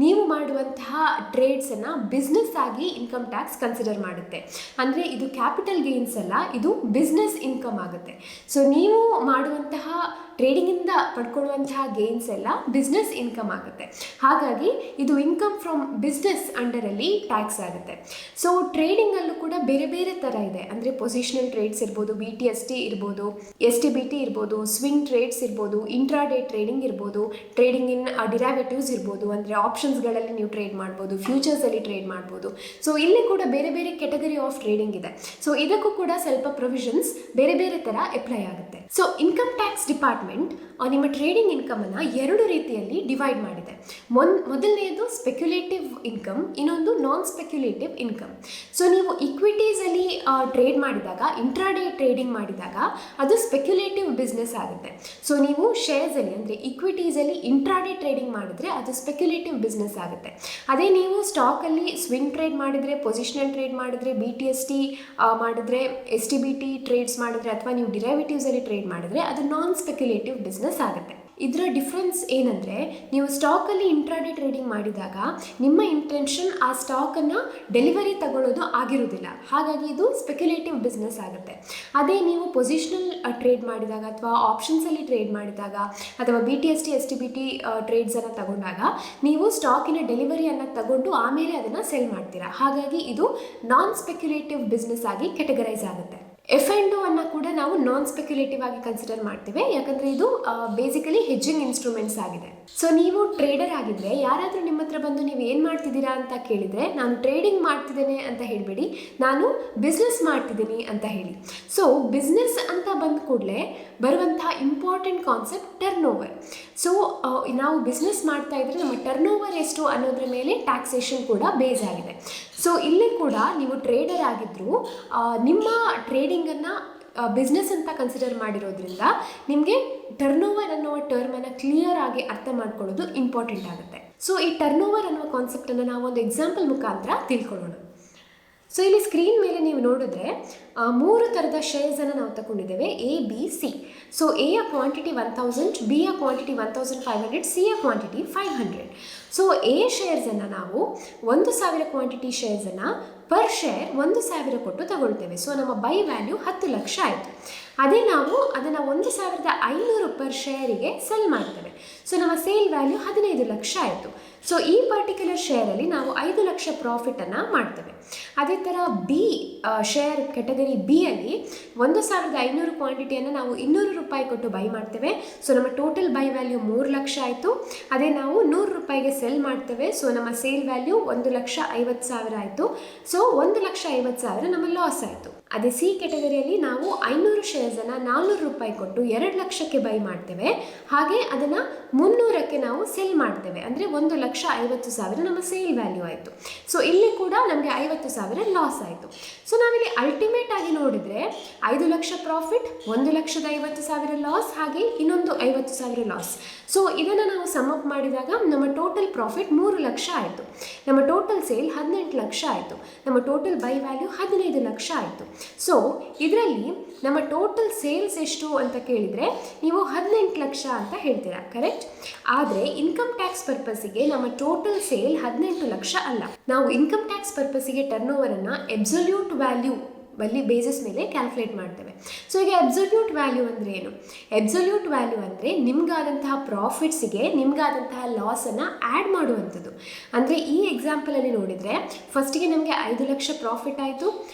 ನೀವು ಮಾಡುವಂತಹ ಟ್ರೇಡ್ಸನ್ನು ಬಿಸ್ನೆಸ್ ಆಗಿ ಇನ್ಕಮ್ ಟ್ಯಾಕ್ಸ್ ಕನ್ಸಿಡರ್ ಮಾಡುತ್ತೆ. ಅಂದರೆ ಇದು ಕ್ಯಾಪಿಟಲ್ ಗೇನ್ಸ್ ಅಲ್ಲ, ಇದು ಬಿಸ್ನೆಸ್ ಇನ್ಕಮ್ ಆಗುತ್ತೆ. ಸೊ ನೀವು ಮಾಡುವಂತಹ ಟ್ರೇಡಿಂಗಿಂದ ಪಡ್ಕೊಳ್ಳುವಂತಹ ಗೇನ್ಸ್ ಎಲ್ಲ ಬಿಸ್ನೆಸ್ ಇನ್ಕಮ್ ಆಗುತ್ತೆ. ಹಾಗಾಗಿ ಇದು ಇನ್ಕಮ್ ಫ್ರಮ್ ಬಿಸ್ನೆಸ್ ಅಂಡರಲ್ಲಿ ಟ್ಯಾಕ್ಸ್ ಆಗುತ್ತೆ. ಸೊ ಟ್ರೇಡಿಂಗಲ್ಲೂ ಕೂಡ ಬೇರೆ ಬೇರೆ ಥರ ಇದೆ. ಅಂದರೆ ಪೊಸಿಷನಲ್ ಟ್ರೇಡ್ಸ್ ಇರ್ಬೋದು, BTST ಇರ್ಬೋದು, STBT ಇರ್ಬೋದು, ಸ್ವಿಂಗ್ ಟ್ರೇಡ್ಸ್ ಇರ್ಬೋದು, ಇಂಟ್ರಾಡೇ ಟ್ರೇಡಿಂಗ್ ಇರ್ಬೋದು, ಟ್ರೇಡಿಂಗ್ ಇನ್ ಡಿರೈವೇಟಿವ್ಸ್ ಇರ್ಬೋದು, ಅಂದರೆ ಆಪ್ಷನ್ಸ್ಗಳಲ್ಲಿ ನೀವು ಟ್ರೇಡ್ ಮಾಡ್ಬೋದು, ಫ್ಯೂಚರ್ಸಲ್ಲಿ ಟ್ರೇಡ್ ಮಾಡ್ಬೋದು. ಸೊ ಇಲ್ಲಿ ಕೂಡ ಬೇರೆ ಬೇರೆ ಕೆಟಗರಿ ಆಫ್ ಟ್ರೇಡಿಂಗ್ ಇದೆ. ಸೊ ಇದಕ್ಕೂ ಕೂಡ ಸ್ವಲ್ಪ ಪ್ರೊವಿಷನ್ಸ್ ಬೇರೆ ಬೇರೆ ಥರ ಅಪ್ಲೈ ಆಗುತ್ತೆ. ಸೊ ಇನ್ಕಮ್ ಟ್ಯಾಕ್ಸ್ ಡಿಪಾರ್ಟ್ಮೆಂಟ್ ನಿಮ್ಮ ಟ್ರೇಡಿಂಗ್ ಇನ್ಕಮನ್ನು 2 ರೀತಿಯಲ್ಲಿ ಡಿವೈಡ್ ಮಾಡಿದೆ. ಮೊದಲನೆಯದು ಸ್ಪೆಕ್ಯುಲೇಟಿವ್ ಇನ್ಕಮ್, ಇನ್ನೊಂದು ನಾನ್ ಸ್ಪೆಕ್ಯುಲೇಟಿವ್ ಇನ್ಕಮ್. ಸೊ ನೀವು ಇಕ್ವಿಟೀಸಲ್ಲಿ ಟ್ರೇಡ್ ಮಾಡಿದಾಗ, ಇಂಟ್ರಾಡೇ ಟ್ರೇಡಿಂಗ್ ಮಾಡಿದಾಗ ಅದು ಸ್ಪೆಕ್ಯುಲೇಟಿವ್ ಬಿಸ್ನೆಸ್ ಆಗುತ್ತೆ. ಸೊ ನೀವು ಶೇರ್ಸಲ್ಲಿ ಅಂದರೆ ಇಕ್ವಿಟೀಸಲ್ಲಿ ಇಂಟ್ರಾಡೇ ಟ್ರೇಡಿಂಗ್ ಮಾಡಿದ್ರೆ ಅದು ಸ್ಪೆಕ್ಯುಲೇಟಿವ್ ಬಿಸ್ನೆಸ್ ಆಗುತ್ತೆ. ಅದೇ ನೀವು ಸ್ಟಾಕಲ್ಲಿ ಸ್ವಿಂಗ್ ಟ್ರೇಡ್ ಮಾಡಿದರೆ, ಪೊಸಿಷನಲ್ ಟ್ರೇಡ್ ಮಾಡಿದರೆ, BTST ಮಾಡಿದ್ರೆ, STBT ಟ್ರೇಡ್ಸ್ ಮಾಡಿದ್ರೆ, ಅಥವಾ ನೀವು ಡಿರೈವೇಟಿವ್ಸಲ್ಲಿ ಟ್ರೇಡ್ ಮಾಡಿದ್ರೆ ಅದು ನಾನ್ ಸ್ಪೆಕ್ಯುಲೇಟಿವ್ ಬಿಸ್ನೆಸ್ ಆಗುತ್ತೆ. ಇದರ ಡಿಫ್ರೆನ್ಸ್ ಏನಂದರೆ, ನೀವು ಸ್ಟಾಕಲ್ಲಿ ಇಂಟ್ರಾಡೇ ಟ್ರೇಡಿಂಗ್ ಮಾಡಿದಾಗ ನಿಮ್ಮ ಇಂಟೆನ್ಷನ್ ಆ ಸ್ಟಾಕನ್ನು ಡೆಲಿವರಿ ತಗೊಳ್ಳೋದು ಆಗಿರೋದಿಲ್ಲ. ಹಾಗಾಗಿ ಇದು ಸ್ಪೆಕ್ಯುಲೇಟಿವ್ ಬಿಸ್ನೆಸ್ ಆಗುತ್ತೆ. ಅದೇ ನೀವು ಪೊಸಿಷನಲ್ ಟ್ರೇಡ್ ಮಾಡಿದಾಗ ಅಥವಾ ಆಪ್ಷನ್ಸಲ್ಲಿ ಟ್ರೇಡ್ ಮಾಡಿದಾಗ ಅಥವಾ BTST STBT ಟ್ರೇಡ್ಸನ್ನು ತಗೊಂಡಾಗ ನೀವು ಸ್ಟಾಕಿನ ಡೆಲಿವರಿಯನ್ನು ತಗೊಂಡು ಆಮೇಲೆ ಅದನ್ನು ಸೆಲ್ ಮಾಡ್ತೀರಾ. ಹಾಗಾಗಿ ಇದು ನಾನ್ ಸ್ಪೆಕ್ಯುಲೇಟಿವ್ ಬಿಸ್ನೆಸ್ ಆಗಿ ಕೆಟಗರೈಸ್ ಆಗುತ್ತೆ. F&O ಅನ್ನು ಕೂಡ ನಾವು ನಾನ್ ಸ್ಪೆಕ್ಯುಲೇಟಿವ್ ಆಗಿ ಕನ್ಸಿಡರ್ ಮಾಡ್ತೀವಿ, ಯಾಕಂದರೆ ಇದು ಬೇಸಿಕಲಿ ಹೆಡ್ಜಿಂಗ್ ಇನ್ಸ್ಟ್ರೂಮೆಂಟ್ಸ್ ಆಗಿದೆ. ಸೊ ನೀವು ಟ್ರೇಡರ್ ಆಗಿದ್ದರೆ ಯಾರಾದರೂ ನಿಮ್ಮ ಹತ್ರ ಬಂದು ನೀವು ಏನು ಮಾಡ್ತಿದ್ದೀರಾ ಅಂತ ಕೇಳಿದರೆ, ನಾನು ಟ್ರೇಡಿಂಗ್ ಮಾಡ್ತಿದ್ದೇನೆ ಅಂತ ಹೇಳಬೇಡಿ, ನಾನು ಬಿಸ್ನೆಸ್ ಮಾಡ್ತಿದ್ದೀನಿ ಅಂತ ಹೇಳಿ. ಸೊ ಬಿಸ್ನೆಸ್ ಅಂತ ಬಂದ ಕೂಡಲೇ ಬರುವಂತಹ important concept turn over. So ನಾವು ಬಿಸ್ನೆಸ್ ಮಾಡ್ತಾ ಇದ್ದರೆ ನಮ್ಮ ಟರ್ನ್ ಓವರ್ ಎಷ್ಟು ಅನ್ನೋದ್ರ ಮೇಲೆ ಟ್ಯಾಕ್ಸೇಷನ್ ಕೂಡ ಬೇಸ್ ಆಗಿದೆ. ಸೊ ಇಲ್ಲಿ ಕೂಡ ನೀವು ಟ್ರೇಡರ್ ಆಗಿದ್ದರೂ ನಿಮ್ಮ ಟ್ರೇಡಿಂಗನ್ನು ಬಿಸ್ನೆಸ್ ಅಂತ ಕನ್ಸಿಡರ್ ಮಾಡಿರೋದ್ರಿಂದ ನಿಮಗೆ ಟರ್ನ್ ಓವರ್ ಅನ್ನುವ ಟರ್ಮನ್ನು ಕ್ಲಿಯರ್ ಆಗಿ ಅರ್ಥ ಮಾಡ್ಕೊಳ್ಳೋದು ಇಂಪಾರ್ಟೆಂಟ್ ಆಗುತ್ತೆ. ಸೊ ಈ ಟರ್ನ್ ಓವರ್ ಅನ್ನುವ ಕಾನ್ಸೆಪ್ಟನ್ನು ನಾವು ಒಂದು ಎಕ್ಸಾಂಪಲ್ ಮುಖಾಂತರ ತಿಳ್ಕೊಳ್ಳೋಣ. ಸೊ ಇಲ್ಲಿ ಸ್ಕ್ರೀನ್ ಮೇಲೆ ನೀವು ನೋಡಿದ್ರೆ 3 ಥರದ ಶೇರ್ಸನ್ನು ನಾವು ತಗೊಂಡಿದ್ದೇವೆ, A, B, C. ಸೊ ಎಯ ಕ್ವಾಂಟಿಟಿ 1000, ಬಿಯ ಕ್ವಾಂಟಿಟಿ 1500, ಸಿಯ ಕ್ವಾಂಟಿಟಿ 500. ಸೊ ಎ ಶೇರ್ಸನ್ನು ನಾವು 1000 ಕ್ವಾಂಟಿಟಿ ಶೇರ್ಸನ್ನು ಪರ್ ಶೇರ್ 1,000 ಕೊಟ್ಟು ತಗೊಳ್ತೇವೆ. ಸೊ ನಮ್ಮ ಬೈ ವ್ಯಾಲ್ಯೂ 10 ಲಕ್ಷ ಆಯಿತು. ಅದೇ ನಾವು ಅದನ್ನು 1,500 ಪರ್ ಶೇರಿಗೆ ಸೆಲ್ ಮಾಡ್ತೇವೆ. ಸೊ ನಮ್ಮ ಸೇಲ್ ವ್ಯಾಲ್ಯೂ 15 ಲಕ್ಷ ಆಯಿತು. ಸೊ ಈ ಪರ್ಟಿಕ್ಯುಲರ್ ಶೇರಲ್ಲಿ ನಾವು 5 ಲಕ್ಷ ಪ್ರಾಫಿಟನ್ನು ಮಾಡ್ತೇವೆ. ಅದೇ ಥರ ಬಿ ಶೇರ್ ಕೆಟಗರಿ ಬಿಯಲ್ಲಿ 1,500 ಕ್ವಾಂಟಿಟಿಯನ್ನು ನಾವು 200 ರೂಪಾಯಿ ಕೊಟ್ಟು ಬೈ ಮಾಡ್ತೇವೆ. ಸೊ ನಮ್ಮ ಟೋಟಲ್ ಬೈ ವ್ಯಾಲ್ಯೂ 3 ಲಕ್ಷ ಆಯಿತು. ಅದೇ ನಾವು 100 ರೂಪಾಯಿಗೆ ಸೆಲ್ ಮಾಡ್ತೇವೆ. ಸೊ ನಮ್ಮ ಸೇಲ್ ವ್ಯಾಲ್ಯೂ 1,50,000 ಆಯಿತು. ಸೊ 1,50,000 ನಮ್ಮ ಲಾಸ್ ಆಯಿತು. ಅದೇ ಸಿ ಕೆಟಗರಿಯಲ್ಲಿ ನಾವು 500 ಶೇರ್ಸನ್ನು 400 ರೂಪಾಯಿ ಕೊಟ್ಟು 2 ಲಕ್ಷಕ್ಕೆ ಬೈ ಮಾಡ್ತೇವೆ. ಹಾಗೆ ಅದನ್ನು 300ಕ್ಕೆ ನಾವು ಸೆಲ್ ಮಾಡ್ತೇವೆ. ಅಂದರೆ 1,50,000 ನಮ್ಮ ಸೇಲ್ ವ್ಯಾಲ್ಯೂ ಆಯಿತು. ಸೊ ಇಲ್ಲಿ ಕೂಡ ನಮಗೆ 50,000 ಲಾಸ್ ಆಯಿತು. ಸೊ ನಾವಿಲ್ಲಿ ಅಲ್ಟಿಮೇಟ್ ಆಗಿ ನೋಡಿದರೆ 5 ಲಕ್ಷ ಪ್ರಾಫಿಟ್, 1,50,000 ಲಾಸ್, ಹಾಗೆ ಇನ್ನೊಂದು 50,000 ಲಾಸ್. ಸೊ ಇದನ್ನು ನಾವು ಸಮ್ ಅಪ್ ಮಾಡಿದಾಗ ನಮ್ಮ ಟೋಟಲ್ ಪ್ರಾಫಿಟ್ 3 ಲಕ್ಷ ಆಯಿತು. ನಮ್ಮ ಟೋಟಲ್ ಸೇಲ್ 18 ಲಕ್ಷ ಆಯಿತು. ನಮ್ಮ ಟೋಟಲ್ ಬೈ ವ್ಯಾಲ್ಯೂ 15 ಲಕ್ಷ ಆಯಿತು. ಸೊ ಇದರಲ್ಲಿ ನಮ್ಮ ಟೋಟಲ್ ಸೇಲ್ಸ್ ಎಷ್ಟು ಅಂತ ಕೇಳಿದರೆ ನೀವು 18 ಲಕ್ಷ ಅಂತ ಹೇಳ್ತೀರಾ, ಕರೆಕ್ಟ್? ಆದರೆ ಇನ್ಕಮ್ ಟ್ಯಾಕ್ಸ್ ಪರ್ಪಸ್ಸಿಗೆ ನಮ್ಮ ಟೋಟಲ್ ಸೇಲ್ 18 ಲಕ್ಷ ಅಲ್ಲ. ನಾವು ಇನ್ಕಮ್ ಟ್ಯಾಕ್ಸ್ ಪರ್ಪಸ್ಸಿಗೆ ಟರ್ನ್ ಓವರನ್ನು ಎಬ್ಸಲ್ಯೂಟ್ ವ್ಯಾಲ್ಯೂ ಬೇಸಿಸ್ ಮೇಲೆ ಕ್ಯಾಲ್ಕುಲೇಟ್ ಮಾಡ್ತೇವೆ. ಸೊ ಈಗ ಅಬ್ಸಲ್ಯೂಟ್ ವ್ಯಾಲ್ಯೂ ಅಂದರೆ ಏನು? ಅಬ್ಸಲ್ಯೂಟ್ ವ್ಯಾಲ್ಯೂ ಅಂದರೆ ನಿಮ್ಗಾದಂತಹ ಪ್ರಾಫಿಟ್ಸಿಗೆ ನಿಮ್ಗಾದಂತಹ ಲಾಸನ್ನು ಆ್ಯಡ್ ಮಾಡುವಂಥದ್ದು. ಅಂದರೆ ಈ ಎಕ್ಸಾಂಪಲಲ್ಲಿ ನೋಡಿದರೆ ಫಸ್ಟಿಗೆ ನಮಗೆ 5 ಲಕ್ಷ ಪ್ರಾಫಿಟ್ ಆಯಿತು,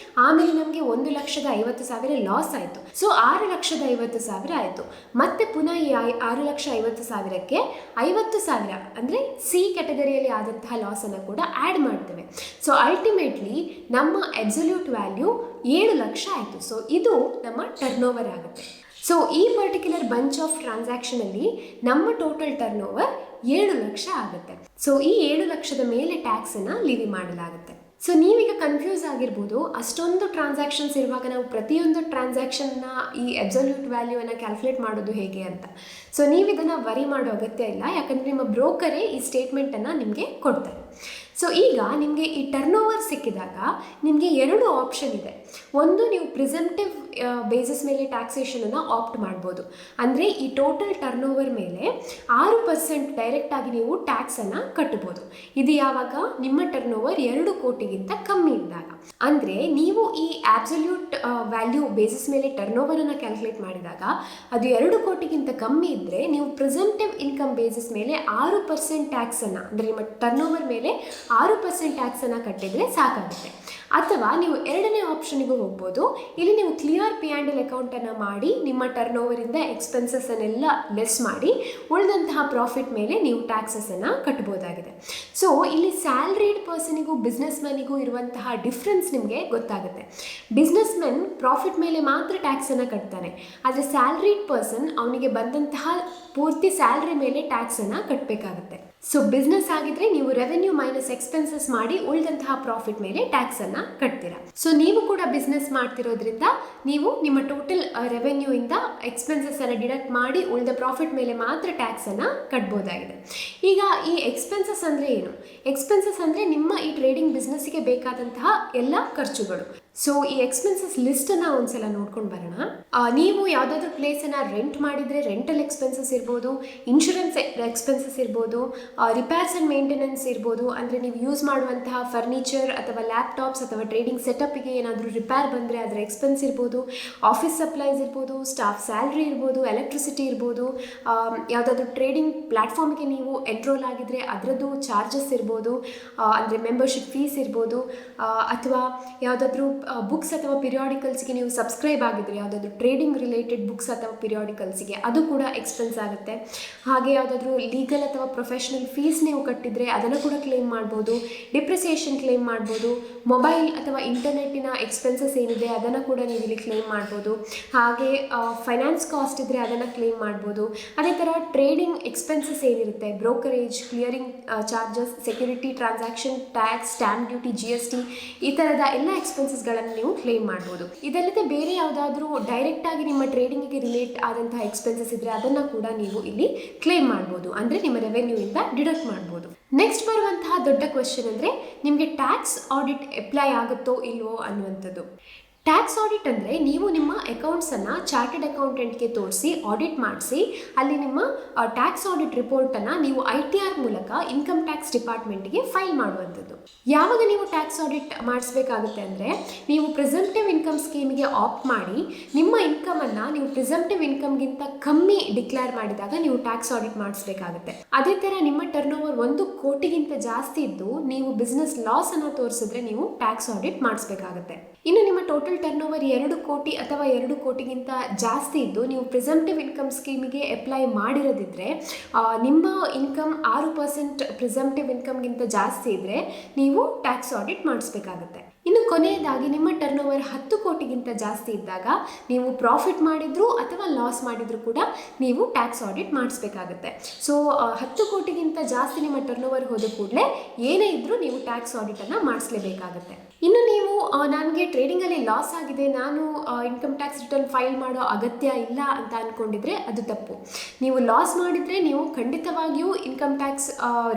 ಆಮೇಲೆ ನಮಗೆ 1,50,000 ಲಾಸ್ ಆಯಿತು. ಸೊ 6,50,000 ಆಯಿತು. ಮತ್ತೆ ಪುನಃ ಈ 6,50,000ಕ್ಕೆ 50,000 ಅಂದರೆ ಸಿ ಕ್ಯಾಟಗರಿಯಲ್ಲಿ ಆದಂತಹ ಲಾಸನ್ನು ಕೂಡ ಆ್ಯಡ್ ಮಾಡ್ತೇವೆ. ಸೊ ಅಲ್ಟಿಮೇಟ್ಲಿ ನಮ್ಮ ಅಬ್ಸಲ್ಯೂಟ್ ವ್ಯಾಲ್ಯೂ 7 ಲಕ್ಷ ಆಯಿತು. ಸೊ ಇದು ನಮ್ಮ ಟರ್ನ್ ಓವರ್ ಆಗುತ್ತೆ. ಸೊ ಈ ಪರ್ಟಿಕ್ಯುಲರ್ ಬಂಚ್ ಆಫ್ ಟ್ರಾನ್ಸಾಕ್ಷನಲ್ಲಿ ನಮ್ಮ ಟೋಟಲ್ ಟರ್ನ್ ಓವರ್ 7 ಲಕ್ಷ ಆಗುತ್ತೆ. ಸೊ ಈ 7 ಲಕ್ಷದ ಮೇಲೆ ಟ್ಯಾಕ್ಸನ್ನು ಲಿವಿ ಮಾಡಲಾಗುತ್ತೆ. ಸೊ ನೀವೀಗ ಕನ್ಫ್ಯೂಸ್ ಆಗಿರ್ಬೋದು, ಅಷ್ಟೊಂದು ಟ್ರಾನ್ಸಾಕ್ಷನ್ಸ್ ಇರುವಾಗ ನಾವು ಪ್ರತಿಯೊಂದು ಟ್ರಾನ್ಸಾಕ್ಷನ್ನ ಈ ಅಬ್ಸಲ್ಯೂಟ್ ವ್ಯಾಲ್ಯೂವನ್ನು ಕ್ಯಾಲ್ಕುಲೇಟ್ ಮಾಡೋದು ಹೇಗೆ ಅಂತ. ಸೊ ನೀವು ಇದನ್ನು ವರಿ ಮಾಡೋ ಅಗತ್ಯ ಇಲ್ಲ, ಯಾಕಂದರೆ ನಿಮ್ಮ ಬ್ರೋಕರೇ ಈ ಸ್ಟೇಟ್ಮೆಂಟನ್ನು ನಿಮಗೆ ಕೊಡ್ತಾರೆ. ಸೊ ಈಗ ನಿಮಗೆ ಈ ಟರ್ನ್ ಓವರ್ ಸಿಕ್ಕಿದಾಗ ನಿಮಗೆ 2 ಆಪ್ಷನ್ ಇದೆ. ಒಂದು, ನೀವು ಪ್ರಿಸೆಂಪ್ಟಿವ್ ಬೇಸಿಸ್ ಮೇಲೆ ಟ್ಯಾಕ್ಸೇಷನನ್ನು ಆಪ್ಟ್ ಮಾಡ್ಬೋದು. ಅಂದರೆ ಈ ಟೋಟಲ್ ಟರ್ನ್ ಓವರ್ ಮೇಲೆ 6% ಡೈರೆಕ್ಟಾಗಿ ನೀವು ಟ್ಯಾಕ್ಸನ್ನು ಕಟ್ಬೋದು. ಇದು ಯಾವಾಗ? ನಿಮ್ಮ ಟರ್ನ್ ಓವರ್ 2 ಕೋಟಿಗಿಂತ ಕಮ್ಮಿ ಇದ್ದಾಗ. ಅಂದರೆ ನೀವು ಈ ಆಬ್ಸಲ್ಯೂಟ್ ವ್ಯಾಲ್ಯೂ ಬೇಸಿಸ್ ಮೇಲೆ ಟರ್ನ್ ಓವರನ್ನು ಕ್ಯಾಲ್ಕುಲೇಟ್ ಮಾಡಿದಾಗ ಅದು 2 ಕೋಟಿಗಿಂತ ಕಮ್ಮಿ ಇದ್ದರೆ ನೀವು ಪ್ರಿಸೆಂಪ್ಟಿವ್ ಇನ್ಕಮ್ ಬೇಸಿಸ್ ಮೇಲೆ 6% ಟ್ಯಾಕ್ಸನ್ನು, ಅಂದರೆ ನಿಮ್ಮ ಟರ್ನ್ ಓವರ್ ಮೇಲೆ 6% ಟ್ಯಾಕ್ಸನ್ನು ಕಟ್ಟಿದರೆ ಸಾಕಾಗುತ್ತೆ. ಅಥವಾ ನೀವು ಎರಡನೇ ಆಪ್ಷನ್ಗೂ ಹೋಗ್ಬೋದು. ಇಲ್ಲಿ ನೀವು ಕ್ಲಿಯರ್ P&L ಅಕೌಂಟನ್ನು ಮಾಡಿ ನಿಮ್ಮ ಟರ್ನ್ ಓವರಿಂದ ಎಕ್ಸ್ಪೆನ್ಸಸ್ಸನ್ನೆಲ್ಲ ಲೆಸ್ ಮಾಡಿ ಉಳಿದಂತಹ ಪ್ರಾಫಿಟ್ ಮೇಲೆ ನೀವು ಟ್ಯಾಕ್ಸಸನ್ನು ಕಟ್ಬೋದಾಗಿದೆ. ಸೊ ಇಲ್ಲಿ ಸ್ಯಾಲ್ರಿಡ್ ಪರ್ಸನಿಗೂ ಬಿಸ್ನೆಸ್ ಮ್ಯಾನಿಗೂ ಇರುವಂತಹ ಡಿಫ್ರೆನ್ಸ್ ನಿಮಗೆ ಗೊತ್ತಾಗುತ್ತೆ. ಬಿಸ್ನೆಸ್ ಮೆನ್ ಪ್ರಾಫಿಟ್ ಮೇಲೆ ಮಾತ್ರ ಟ್ಯಾಕ್ಸನ್ನು ಕಟ್ತಾನೆ, ಆದರೆ ಸ್ಯಾಲ್ರಿಡ್ ಪರ್ಸನ್ ಅವನಿಗೆ ಬಂದಂತಹ ಪೂರ್ತಿ ಸ್ಯಾಲ್ರಿ ಮೇಲೆ ಟ್ಯಾಕ್ಸನ್ನು ಕಟ್ಟಬೇಕಾಗುತ್ತೆ. ಸೊ ಬಿಸ್ನೆಸ್ ಆಗಿದ್ರೆ ನೀವು ರೆವೆನ್ಯೂ ಮೈನಸ್ ಎಕ್ಸ್ಪೆನ್ಸಸ್ ಮಾಡಿ ಉಳಿದಂತಹ ಪ್ರಾಫಿಟ್ ಮೇಲೆ ಟ್ಯಾಕ್ಸನ್ನು ಕಟ್ತೀರಾ. ಸೊ ನೀವು ಕೂಡ ಬಿಸ್ನೆಸ್ ಮಾಡ್ತಿರೋದ್ರಿಂದ ನೀವು ನಿಮ್ಮ ಟೋಟಲ್ ರೆವೆನ್ಯೂ ಇಂದ ಎಕ್ಸ್ಪೆನ್ಸಸ್ಸನ್ನು ಡಿಡಕ್ಟ್ ಮಾಡಿ ಉಳಿದ ಪ್ರಾಫಿಟ್ ಮೇಲೆ ಮಾತ್ರ ಟ್ಯಾಕ್ಸನ್ನು ಕಟ್ಬೋದಾಗಿದೆ. ಈಗ ಈ ಎಕ್ಸ್ಪೆನ್ಸಸ್ ಅಂದರೆ ಏನು? ಎಕ್ಸ್ಪೆನ್ಸಸ್ ಅಂದರೆ ನಿಮ್ಮ ಈ ಟ್ರೇಡಿಂಗ್ ಬಿಸ್ನೆಸ್ಸಿಗೆ ಬೇಕಾದಂತಹ ಎಲ್ಲ ಖರ್ಚುಗಳು. ಸೊ ಈ ಎಕ್ಸ್ಪೆನ್ಸಸ್ ಲಿಸ್ಟನ್ನು ಒಂದ್ಸಲ ನೋಡ್ಕೊಂಡು ಬರೋಣ. ನೀವು ಯಾವುದಾದ್ರೂ ಪ್ಲೇಸನ್ನು ರೆಂಟ್ ಮಾಡಿದರೆ ರೆಂಟಲ್ ಎಕ್ಸ್ಪೆನ್ಸಸ್ ಇರ್ಬೋದು, ಇನ್ಶೂರೆನ್ಸ್ ಎಕ್ಸ್ಪೆನ್ಸಸ್ ಇರ್ಬೋದು, ರಿಪೇರ್ಸ್ ಆ್ಯಂಡ್ ಮೇಂಟೆನೆನ್ಸ್ ಇರ್ಬೋದು. ಅಂದರೆ ನೀವು ಯೂಸ್ ಮಾಡುವಂತಹ ಫರ್ನಿಚರ್ ಅಥವಾ ಲ್ಯಾಪ್ಟಾಪ್ಸ್ ಅಥವಾ ಟ್ರೇಡಿಂಗ್ ಸೆಟಪ್ಗೆ ಏನಾದರೂ ರಿಪೇರ್ ಬಂದರೆ ಅದರ ಎಕ್ಸ್ಪೆನ್ಸ್ ಇರ್ಬೋದು, ಆಫೀಸ್ ಸಪ್ಲೈಸ್ ಇರ್ಬೋದು, ಸ್ಟಾಫ್ ಸ್ಯಾಲ್ರಿ ಇರ್ಬೋದು, ಎಲೆಕ್ಟ್ರಿಸಿಟಿ ಇರ್ಬೋದು, ಯಾವುದಾದ್ರೂ ಟ್ರೇಡಿಂಗ್ ಪ್ಲ್ಯಾಟ್ಫಾರ್ಮ್ಗೆ ನೀವು ಎನ್ರೋಲ್ ಆಗಿದ್ದರೆ ಅದರದ್ದು ಚಾರ್ಜಸ್ ಇರ್ಬೋದು, ಅಂದರೆ ಮೆಂಬರ್ಶಿಪ್ ಫೀಸ್ ಇರ್ಬೋದು, ಅಥವಾ ಯಾವುದಾದ್ರೂ ಬುಕ್ಸ್ ಅಥವಾ ಪಿರಿಯಾಡಿಕಲ್ಸ್ಗೆ ನೀವು ಸಬ್ಸ್ಕ್ರೈಬ್ ಆಗಿದ್ರೆ ಯಾವುದಾದ್ರೂ ಟ್ರೇಡಿಂಗ್ ರಿಲೇಟೆಡ್ ಬುಕ್ಸ್ ಅಥವಾ ಪಿರಿಯಾಡಿಕಲ್ಸ್ಗೆ ಅದು ಕೂಡ ಎಕ್ಸ್ಪೆನ್ಸ್ ಆಗುತ್ತೆ. ಹಾಗೆ ಯಾವುದಾದ್ರೂ ಲೀಗಲ್ ಅಥವಾ ಪ್ರೊಫೆಷನಲ್ ಫೀಸ್ ನೀವು ಕಟ್ಟಿದರೆ ಅದನ್ನು ಕೂಡ ಕ್ಲೇಮ್ ಮಾಡ್ಬೋದು. ಡಿಪ್ರಿಸಿಯೇಷನ್ ಕ್ಲೇಮ್ ಮಾಡ್ಬೋದು. ಮೊಬೈಲ್ ಅಥವಾ ಇಂಟರ್ನೆಟ್ಟಿನ ಎಕ್ಸ್ಪೆನ್ಸಸ್ ಏನಿದೆ ಅದನ್ನು ಕೂಡ ನೀವು ಇಲ್ಲಿ ಕ್ಲೇಮ್ ಮಾಡ್ಬೋದು. ಹಾಗೆ ಫೈನಾನ್ಸ್ ಕಾಸ್ಟ್ ಇದ್ದರೆ ಅದನ್ನು ಕ್ಲೇಮ್ ಮಾಡ್ಬೋದು. ಅದೇ ಥರ ಟ್ರೇಡಿಂಗ್ ಎಕ್ಸ್ಪೆನ್ಸಸ್ ಏನಿರುತ್ತೆ, brokerage, clearing charges, security transaction tax, stamp duty, GST, ಈ ಥರದ ಎಲ್ಲ ಎಕ್ಸ್ಪೆನ್ಸಸ್ಗಳನ್ನು ನೀವು ಕ್ಲೇಮ್ ಮಾಡ್ಬೋದು. ಇದಲ್ಲದೆ ಬೇರೆ ಯಾವುದಾದ್ರೂ ಡೈರೆಕ್ಟಾಗಿ ನಿಮ್ಮ ಟ್ರೇಡಿಂಗಿಗೆ ರಿಲೇಟ್ ಆದಂತಹ ಎಕ್ಸ್ಪೆನ್ಸಸ್ ಇದ್ದರೆ ಅದನ್ನು ಕೂಡ ನೀವು ಇಲ್ಲಿ ಕ್ಲೇಮ್ ಮಾಡ್ಬೋದು. ಅಂದರೆ ನಿಮ್ಮ ರೆವೆನ್ಯೂ ಇಂದ ಡಿಡಕ್ಟ್ ಮಾಡ್ಬೋದು. ನೆಕ್ಸ್ಟ್ ಬರುವಂತಹ ದೊಡ್ಡ ಕ್ವೆಶ್ಚನ್ ಅಂದರೆ ನಿಮಗೆ ಟ್ಯಾಕ್ಸ್ ಆಡಿಟ್ ಅಪ್ಲೈ ಆಗುತ್ತೋ ಇಲ್ವೋ ಅನ್ನುವಂಥದ್ದು. ಟ್ಯಾಕ್ಸ್ ಆಡಿಟ್ ಅಂದರೆ ನೀವು ನಿಮ್ಮ ಅಕೌಂಟ್ಸನ್ನು ಚಾರ್ಟೆಡ್ ಅಕೌಂಟೆಂಟ್ಗೆ ತೋರಿಸಿ ಆಡಿಟ್ ಮಾಡಿಸಿ ಅಲ್ಲಿ ನಿಮ್ಮ ಟ್ಯಾಕ್ಸ್ ಆಡಿಟ್ ರಿಪೋರ್ಟನ್ನು ನೀವು ITR ಮೂಲಕ ಇನ್ಕಮ್ ಟ್ಯಾಕ್ಸ್ ಡಿಪಾರ್ಟ್ಮೆಂಟ್ಗೆ ಫೈಲ್ ಮಾಡುವಂಥದ್ದು. ಯಾವಾಗ ನೀವು ಟ್ಯಾಕ್ಸ್ ಆಡಿಟ್ ಮಾಡಿಸ್ಬೇಕಾಗುತ್ತೆ ಅಂದರೆ ನೀವು ಪ್ರಿಸಂಪ್ಟಿವ್ ಇನ್ಕಮ್ ಸ್ಕೀಮ್ಗೆ ಆಪ್ಟ್ ಮಾಡಿ ನಿಮ್ಮ ಇನ್ಕಮನ್ನು ನೀವು ಪ್ರಿಸಂಪ್ಟಿವ್ ಇನ್ಕಮ್ಗಿಂತ ಕಮ್ಮಿ ಡಿಕ್ಲೇರ್ ಮಾಡಿದಾಗ ನೀವು ಟ್ಯಾಕ್ಸ್ ಆಡಿಟ್ ಮಾಡಿಸ್ಬೇಕಾಗುತ್ತೆ. ಅದೇ ಥರ ನಿಮ್ಮ ಟರ್ನ್ ಓವರ್ 1 ಕೋಟಿಗಿಂತ ಜಾಸ್ತಿ ಇದ್ದು ನೀವು ಬಿಸ್ನೆಸ್ ಲಾಸ್ ಅನ್ನು ತೋರಿಸಿದ್ರೆ ನೀವು ಟ್ಯಾಕ್ಸ್ ಆಡಿಟ್ ಮಾಡಿಸ್ಬೇಕಾಗುತ್ತೆ. ಇನ್ನು ನಿಮ್ಮ ಟೋಟಲ್ ಟರ್ನ್ ಓವರ್ 2 ಕೋಟಿ ಅಥವಾ 2 ಕೋಟಿಗಿಂತ ಜಾಸ್ತಿ ಇದ್ದು ನೀವು ಪ್ರಿಸಂಪ್ಟಿವ್ ಇನ್ಕಮ್ ಸ್ಕೀಮಿಗೆ ಅಪ್ಲೈ ಮಾಡಿರೋದಿದ್ರೆ ನಿಮ್ಮ ಇನ್ಕಮ್ 6% ಪ್ರಿಸಂಪ್ಟಿವ್ ಇನ್ಕಮ್ಗಿಂತ ಜಾಸ್ತಿ ಇದ್ದರೆ ನೀವು ಟ್ಯಾಕ್ಸ್ ಆಡಿಟ್ ಮಾಡಿಸ್ಬೇಕಾಗುತ್ತೆ. ಇನ್ನು ಕೊನೆಯದಾಗಿ ನಿಮ್ಮ ಟರ್ನ್ ಓವರ್ 10 ಕೋಟಿಗಿಂತ ಜಾಸ್ತಿ ಇದ್ದಾಗ ನೀವು ಪ್ರಾಫಿಟ್ ಮಾಡಿದ್ರು ಅಥವಾ ಲಾಸ್ ಮಾಡಿದ್ರು ಕೂಡ ನೀವು ಟ್ಯಾಕ್ಸ್ ಆಡಿಟ್ ಮಾಡಿಸ್ಬೇಕಾಗುತ್ತೆ. ಸೊ 10 ಕೋಟಿಗಿಂತ ಜಾಸ್ತಿ ನಿಮ್ಮ ಟರ್ನ್ ಓವರ್ ಹೋದ ಕೂಡಲೇ ಏನೇ ಇದ್ರೂ ನೀವು ಟ್ಯಾಕ್ಸ್ ಆಡಿಟನ್ನು ಮಾಡಿಸ್ಲೇಬೇಕಾಗುತ್ತೆ. ಇನ್ನು ನೀವು ನನಗೆ ಟ್ರೇಡಿಂಗಲ್ಲಿ ಲಾಸ್ ಆಗಿದೆ, ನಾನು ಇನ್ಕಮ್ ಟ್ಯಾಕ್ಸ್ ರಿಟರ್ನ್ ಫೈಲ್ ಮಾಡೋ ಅಗತ್ಯ ಇಲ್ಲ ಅಂತ ಅಂದ್ಕೊಂಡಿದ್ರೆ ಅದು ತಪ್ಪು. ನೀವು ಲಾಸ್ ಮಾಡಿದರೆ ನೀವು ಖಂಡಿತವಾಗಿಯೂ ಇನ್ಕಮ್ ಟ್ಯಾಕ್ಸ್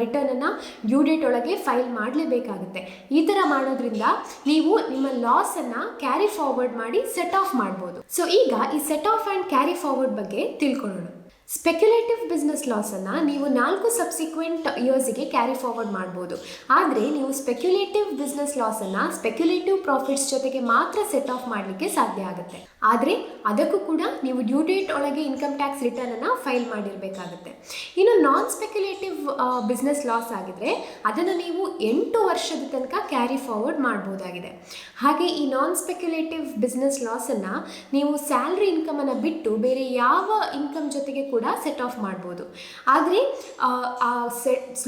ರಿಟರ್ನನ್ನು ಡ್ಯೂ ಡೇಟ್ ಒಳಗೆ ಫೈಲ್ ಮಾಡಲೇಬೇಕಾಗುತ್ತೆ. ಈ ಥರ ಮಾಡೋದ್ರಿಂದ ನೀವು ನಿಮ್ಮ ಲಾಸನ್ನು ಕ್ಯಾರಿ ಫಾರ್ವರ್ಡ್ ಮಾಡಿ ಸೆಟ್ ಆಫ್ ಮಾಡ್ಬೋದು. ಸೊ ಈಗ ಈ set of and carry forward ಬಗ್ಗೆ ತಿಳ್ಕೊಳ್ಳೋಣ. ಸ್ಪೆಕ್ಯುಲೇಟಿವ್ ಬಿಸ್ನೆಸ್ ಲಾಸನ್ನು ನೀವು 4 ಸಬ್ಸಿಕ್ವೆಂಟ್ ಇಯರ್ಸಿಗೆ ಕ್ಯಾರಿ ಫಾರ್ವರ್ಡ್ ಮಾಡ್ಬೋದು. ಆದರೆ ನೀವು ಸ್ಪೆಕ್ಯುಲೇಟಿವ್ ಬಿಸ್ನೆಸ್ ಲಾಸನ್ನು ಸ್ಪೆಕ್ಯುಲೇಟಿವ್ ಪ್ರಾಫಿಟ್ಸ್ ಜೊತೆಗೆ ಮಾತ್ರ ಸೆಟ್ ಆಫ್ ಮಾಡಲಿಕ್ಕೆ ಸಾಧ್ಯ ಆಗುತ್ತೆ. ಆದರೆ ಅದಕ್ಕೂ ಕೂಡ ನೀವು ಡ್ಯೂ ಡೇಟ್ ಒಳಗೆ ಇನ್ಕಮ್ ಟ್ಯಾಕ್ಸ್ ರಿಟರ್ನನ್ನು ಫೈಲ್ ಮಾಡಿರಬೇಕಾಗುತ್ತೆ. ಇನ್ನು ನಾನ್ ಸ್ಪೆಕ್ಯುಲೇಟಿವ್ ಬಿಸ್ನೆಸ್ ಲಾಸ್ ಆಗಿದ್ರೆ ಅದನ್ನು ನೀವು 8 ವರ್ಷದ ತನಕ ಕ್ಯಾರಿ ಫಾರ್ವರ್ಡ್ ಮಾಡ್ಬೋದಾಗಿದೆ. ಹಾಗೆ ಈ ನಾನ್ ಸ್ಪೆಕ್ಯುಲೇಟಿವ್ ಬಿಸ್ನೆಸ್ ಲಾಸನ್ನು ನೀವು ಸ್ಯಾಲ್ರಿ ಇನ್ಕಮನ್ನು ಬಿಟ್ಟು ಬೇರೆ ಯಾವ ಇನ್ಕಮ್ ಜೊತೆಗೆ ಕೂಡ ಸೆಟ್ ಆಫ್ ಮಾಡ್ಬೋದು. ಆದರೆ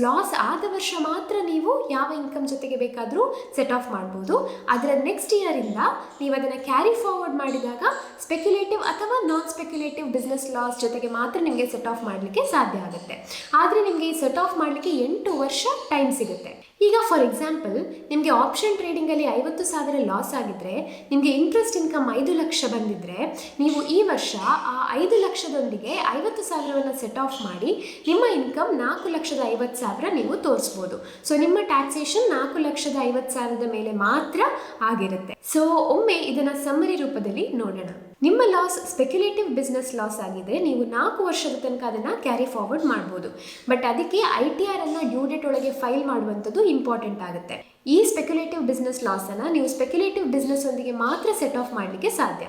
ಲಾಸ್ ಆದ ವರ್ಷ ಮಾತ್ರ ನೀವು ಯಾವ ಇನ್ಕಮ್ ಜೊತೆಗೆ ಬೇಕಾದರೂ ಸೆಟ್ ಆಫ್ ಮಾಡ್ಬೋದು. ಅದರ ನೆಕ್ಸ್ಟ್ ಇಯರಿಂದ ನೀವು ಅದನ್ನು ಕ್ಯಾರಿ ಫಾರ್ವರ್ಡ್ ಮಾಡಿದಾಗ ಸ್ಪೆಕ್ಯುಲೇಟಿವ್ ಅಥವಾ ನಾನ್ ಸ್ಪೆಕ್ಯುಲೇಟಿವ್ ಬಿಸ್ನೆಸ್ ಲಾಸ್ ಜೊತೆಗೆ ಮಾತ್ರ ನಿಮಗೆ ಸೆಟ್ ಆಫ್ ಮಾಡಲಿಕ್ಕೆ ಸಾಧ್ಯ ಆಗುತ್ತೆ. ಆದರೆ ನಿಮಗೆ ಈ ಸೆಟ್ ಆಫ್ ಮಾಡಲಿಕ್ಕೆ 8 ವರ್ಷ ಟೈಮ್ ಸಿಗುತ್ತೆ. ಈಗ ಫಾರ್ ಎಕ್ಸಾಂಪಲ್ ನಿಮಗೆ ಆಪ್ಷನ್ ಟ್ರೇಡಿಂಗಲ್ಲಿ 50,000 ಲಾಸ್ ಆಗಿದ್ದರೆ ನಿಮಗೆ ಇಂಟ್ರೆಸ್ಟ್ ಇನ್ಕಮ್ 5 ಲಕ್ಷ ಬಂದಿದ್ದರೆ ನೀವು ಈ ವರ್ಷ ಆ 5 ಲಕ್ಷದೊಂದಿಗೆ 50,000ವನ್ನು ಸೆಟ್ ಆಫ್ ಮಾಡಿ ನಿಮ್ಮ ಇನ್ಕಮ್ 4,50,000 ನೀವು ತೋರಿಸ್ಬೋದು. ಸೊ ನಿಮ್ಮ ಟ್ಯಾಕ್ಸೇಷನ್ 4,50,000 ಮೇಲೆ ಮಾತ್ರ ಆಗಿರುತ್ತೆ. ಸೊ ಒಮ್ಮೆ ಇದನ್ನು ಸಮ್ಮರಿ ರೂಪದಲ್ಲಿ ನೋಡೋಣ. ನಿಮ್ಮ ಲಾಸ್ ಸ್ಪೆಕ್ಯುಲೇಟಿವ್ ಬಿಸ್ನೆಸ್ ಲಾಸ್ ಆಗಿದ್ರೆ ನೀವು 4 ವರ್ಷದ ತನಕ ಅದನ್ನು ಕ್ಯಾರಿ ಫಾರ್ವರ್ಡ್ ಮಾಡ್ಬೋದು. ಬಟ್ ಅದಕ್ಕೆ ITR ಅನ್ನು ಡ್ಯೂ ಡೇಟ್ ಒಳಗೆ ಫೈಲ್ ಮಾಡುವಂಥದ್ದು ಇಂಪಾರ್ಟೆಂಟ್ ಆಗುತ್ತೆ. ಈ ಸ್ಪೆಕ್ಯುಲೇಟಿವ್ ಬಿಸ್ನೆಸ್ ಲಾಸನ್ನು ನೀವು ಸ್ಪೆಕ್ಯುಲೇಟಿವ್ ಬಿಸ್ನೆಸ್ ಒಂದಿಗೆ ಮಾತ್ರ ಸೆಟ್ ಆಫ್ ಮಾಡಲಿಕ್ಕೆ ಸಾಧ್ಯ.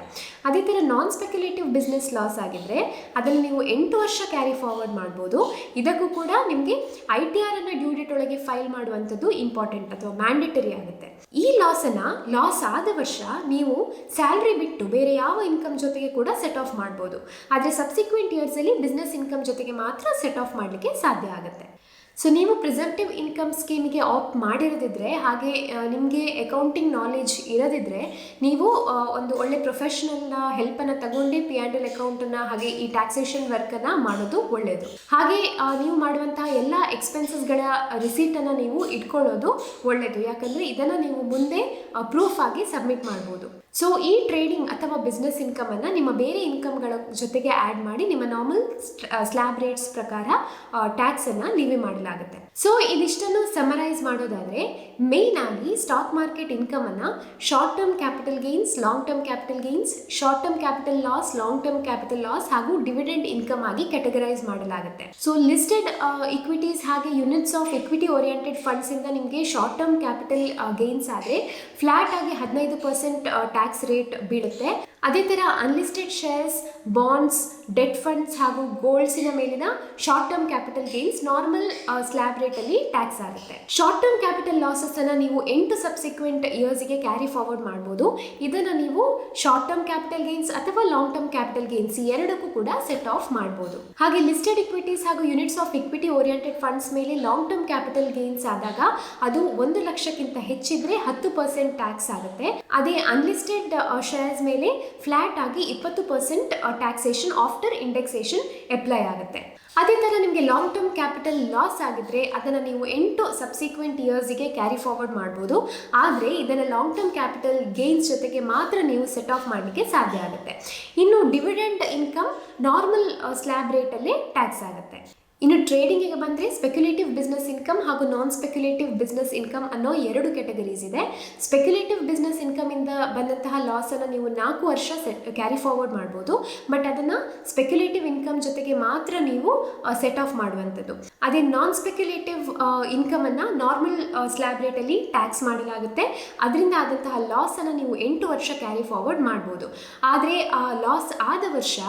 ಅದೇ ಥರ ನಾನ್ ಸ್ಪೆಕ್ಯುಲೇಟಿವ್ ಬಿಸ್ನೆಸ್ ಲಾಸ್ ಆಗಿದ್ದರೆ ಅದನ್ನು ನೀವು 8 ವರ್ಷ ಕ್ಯಾರಿ ಫಾರ್ವರ್ಡ್ ಮಾಡ್ಬೋದು. ಇದಕ್ಕೂ ಕೂಡ ನಿಮಗೆ ITR ಅನ್ನು ಡ್ಯೂ ಡೇಟ್ ಒಳಗೆ ಫೈಲ್ ಮಾಡುವಂಥದ್ದು ಇಂಪಾರ್ಟೆಂಟ್ ಅಥವಾ ಮ್ಯಾಂಡೇಟರಿ ಆಗುತ್ತೆ. ಈ ಲಾಸನ್ನು ಲಾಸ್ ಆದ ವರ್ಷ ನೀವು ಸ್ಯಾಲ್ರಿ ಬಿಟ್ಟು ಬೇರೆ ಯಾವ ಇನ್ಕಮ್ ಜೊತೆಗೆ ಕೂಡ ಸೆಟ್ ಆಫ್ ಮಾಡ್ಬೋದು. ಆದರೆ ಸಬ್ಸಿಕ್ವೆಂಟ್ ಇಯರ್ಸಲ್ಲಿ ಬಿಸ್ನೆಸ್ ಇನ್ಕಮ್ ಜೊತೆಗೆ ಮಾತ್ರ ಸೆಟ್ ಆಫ್ ಮಾಡಲಿಕ್ಕೆ ಸಾಧ್ಯ ಆಗುತ್ತೆ. ಸೊ ನೀವು ಪ್ರಿಸಂಪ್ಟಿವ್ ಇನ್ಕಮ್ ಸ್ಕೀಮಿಗೆ ಆಪ್ಟ್ ಮಾಡಿರೋದಿದ್ರೆ ಹಾಗೆ ನಿಮಗೆ ಅಕೌಂಟಿಂಗ್ ನಾಲೆಜ್ ಇರೋದಿದ್ರೆ ನೀವು ಒಂದು ಒಳ್ಳೆ ಪ್ರೊಫೆಷನಲ್ನ ಹೆಲ್ಪನ್ನು ತಗೊಂಡು P&L ಅಕೌಂಟನ್ನು ಹಾಗೆ ಈ ಟ್ಯಾಕ್ಸೇಷನ್ ವರ್ಕನ್ನು ಮಾಡೋದು ಒಳ್ಳೆಯದು. ಹಾಗೆ ನೀವು ಮಾಡುವಂತಹ ಎಲ್ಲ ಎಕ್ಸ್ಪೆನ್ಸಸ್ಗಳ ರಿಸೀಟನ್ನು ನೀವು ಇಟ್ಕೊಳ್ಳೋದು ಒಳ್ಳೆಯದು. ಯಾಕಂದರೆ ಇದನ್ನು ನೀವು ಮುಂದೆ ಪ್ರೂಫ್ ಆಗಿ ಸಬ್ಮಿಟ್ ಮಾಡ್ಬೋದು. ಸೊ ಈ ಟ್ರೇಡಿಂಗ್ ಅಥವಾ ಬಿಸ್ನೆಸ್ ಇನ್ಕಮನ್ನು ನಿಮ್ಮ ಬೇರೆ ಇನ್ಕಮ್ಗಳ ಜೊತೆಗೆ ಆ್ಯಡ್ ಮಾಡಿ ನಿಮ್ಮ ನಾರ್ಮಲ್ ಸ್ಲ್ಯಾಬ್ ರೇಟ್ಸ್ ಪ್ರಕಾರ ಟ್ಯಾಕ್ಸನ್ನು ನೀವೇ ಮಾಡಲಾಗುತ್ತೆ. ಸೊ ಇದಿಷ್ಟನ್ನು ಸಮರೈಸ್ ಮಾಡೋದಾದರೆ ಮೇಯ್ನ್ ಆಗಿ ಸ್ಟಾಕ್ ಮಾರ್ಕೆಟ್ ಇನ್ಕಮನ್ನು short term capital gains, long term capital gains, short term capital loss, long term capital loss ಹಾಗೂ ಡಿವಿಡೆಂಡ್ ಇನ್ಕಮ್ ಆಗಿ ಕ್ಯಾಟಗರೈಸ್ ಮಾಡಲಾಗುತ್ತೆ. ಸೊ ಲಿಸ್ಟೆಡ್ ಇಕ್ವಿಟೀಸ್ ಹಾಗೆ ಯೂನಿಟ್ಸ್ ಆಫ್ ಇಕ್ವಿಟಿ ಓರಿಯೆಂಟೆಡ್ ಫಂಡ್ಸಿಂದ ನಿಮಗೆ ಶಾರ್ಟ್ ಟರ್ಮ್ ಕ್ಯಾಪಿಟಲ್ ಗೇನ್ಸ್ ಆದರೆ flat ಆಗಿ 15% tax rate ಬೀಳುತ್ತೆ. ಅದೇ ಥರ unlisted shares, bonds, debt funds ಹಾಗೂ ಗೋಲ್ಡ್ಸಿನ ಮೇಲಿನ short term capital gains normal slab ರೇಟಲ್ಲಿ ಟ್ಯಾಕ್ಸ್ ಆಗುತ್ತೆ. ಶಾರ್ಟ್ ಟರ್ಮ್ ಕ್ಯಾಪಿಟಲ್ ಲಾಸಸ್ಸನ್ನು ನೀವು 8 ಸಬ್ಸಿಕ್ವೆಂಟ್ ಇಯರ್ಸಿಗೆ ಕ್ಯಾರಿ ಫಾರ್ವರ್ಡ್ ಮಾಡ್ಬೋದು. ಇದನ್ನು ನೀವು ಶಾರ್ಟ್ ಟರ್ಮ್ ಕ್ಯಾಪಿಟಲ್ ಗೇನ್ಸ್ ಅಥವಾ ಲಾಂಗ್ ಟರ್ಮ್ ಕ್ಯಾಪಿಟಲ್ ಗೇನ್ಸ್ ಈ ಎರಡಕ್ಕೂ ಕೂಡ ಸೆಟ್ ಆಫ್ ಮಾಡ್ಬೋದು. ಹಾಗೆ ಲಿಸ್ಟೆಡ್ ಇಕ್ವಿಟೀಸ್ ಹಾಗೂ units of equity oriented funds ಮೇಲೆ ಲಾಂಗ್ ಟರ್ಮ್ ಕ್ಯಾಪಿಟಲ್ ಗೇನ್ಸ್ ಆದಾಗ ಅದು 1 ಲಕ್ಷಕ್ಕಿಂತ ಹೆಚ್ಚಿದ್ರೆ 10% ಟ್ಯಾಕ್ಸ್ ಆಗುತ್ತೆ. ಅದೇ ಅನ್ಲಿಸ್ಟೆಡ್ ಶೇರ್ಸ್ ಮೇಲೆ ಫ್ಲಾಟ್ ಆಗಿ 20% ಟ್ಯಾಕ್ಸೇಷನ್ ಆಫ್ಟರ್ ಇಂಡೆಕ್ಸೇಷನ್ ಅಪ್ಲೈ ಆಗುತ್ತೆ. ಅದೇ ಥರ ನಿಮಗೆ ಲಾಂಗ್ ಟರ್ಮ್ ಕ್ಯಾಪಿಟಲ್ ಲಾಸ್ ಆಗಿದ್ರೆ ಅದನ್ನು ನೀವು 8 ಸಬ್ಸಿಕ್ವೆಂಟ್ ಇಯರ್ಸಿಗೆ ಕ್ಯಾರಿ ಫಾರ್ವರ್ಡ್ ಮಾಡ್ಬೋದು. ಆದರೆ ಇದನ್ನು ಲಾಂಗ್ ಟರ್ಮ್ ಕ್ಯಾಪಿಟಲ್ ಗೇನ್ಸ್ ಜೊತೆಗೆ ಮಾತ್ರ ನೀವು ಸೆಟ್ ಆಫ್ ಮಾಡಲಿಕ್ಕೆ ಸಾಧ್ಯ ಆಗುತ್ತೆ. ಇನ್ನು ಡಿವಿಡೆಂಡ್ ಇನ್ಕಮ್ ನಾರ್ಮಲ್ ಸ್ಲ್ಯಾಬ್ ರೇಟಲ್ಲೇ ಟ್ಯಾಕ್ಸ್ ಆಗುತ್ತೆ. ಇನ್ನು ಟ್ರೇಡಿಂಗಿಗೆ ಬಂದರೆ ಸ್ಪೆಕ್ಯುಲೇಟಿವ್ ಬಿಸ್ನೆಸ್ ಇನ್ಕಮ್ ಹಾಗೂ ನಾನ್ ಸ್ಪೆಕ್ಯುಲೇಟಿವ್ ಬಿಸ್ನೆಸ್ ಇನ್ಕಮ್ ಅನ್ನೋ 2 ಕ್ಯಾಟಗರೀಸ್ ಇದೆ. ಸ್ಪೆಕ್ಯುಲೇಟಿವ್ ಬಿಸ್ನೆಸ್ ಇನ್ಕಮಿಂದ ಬಂದಂತಹ ಲಾಸನ್ನು ನೀವು 4 ವರ್ಷ ಕ್ಯಾರಿ ಫಾರ್ವರ್ಡ್ ಮಾಡ್ಬೋದು. ಬಟ್ ಅದನ್ನು ಸ್ಪೆಕ್ಯುಲೇಟಿವ್ ಇನ್ಕಮ್ ಜೊತೆಗೆ ಮಾತ್ರ ನೀವು ಸೆಟ್ ಆಫ್ ಮಾಡುವಂಥದ್ದು. ಅದೇ ನಾನ್ ಸ್ಪೆಕ್ಯುಲೇಟಿವ್ ಇನ್ಕಮನ್ನು ನಾರ್ಮಲ್ ಸ್ಲ್ಯಾಬ್ ರೇಟಲ್ಲಿ ಟ್ಯಾಕ್ಸ್ ಮಾಡಲಾಗುತ್ತೆ. ಅದರಿಂದ ಆದಂತಹ ಲಾಸನ್ನು ನೀವು 8 ವರ್ಷ ಕ್ಯಾರಿ ಫಾರ್ವರ್ಡ್ ಮಾಡ್ಬೋದು. ಆದರೆ ಆ ಲಾಸ್ ಆದ ವರ್ಷ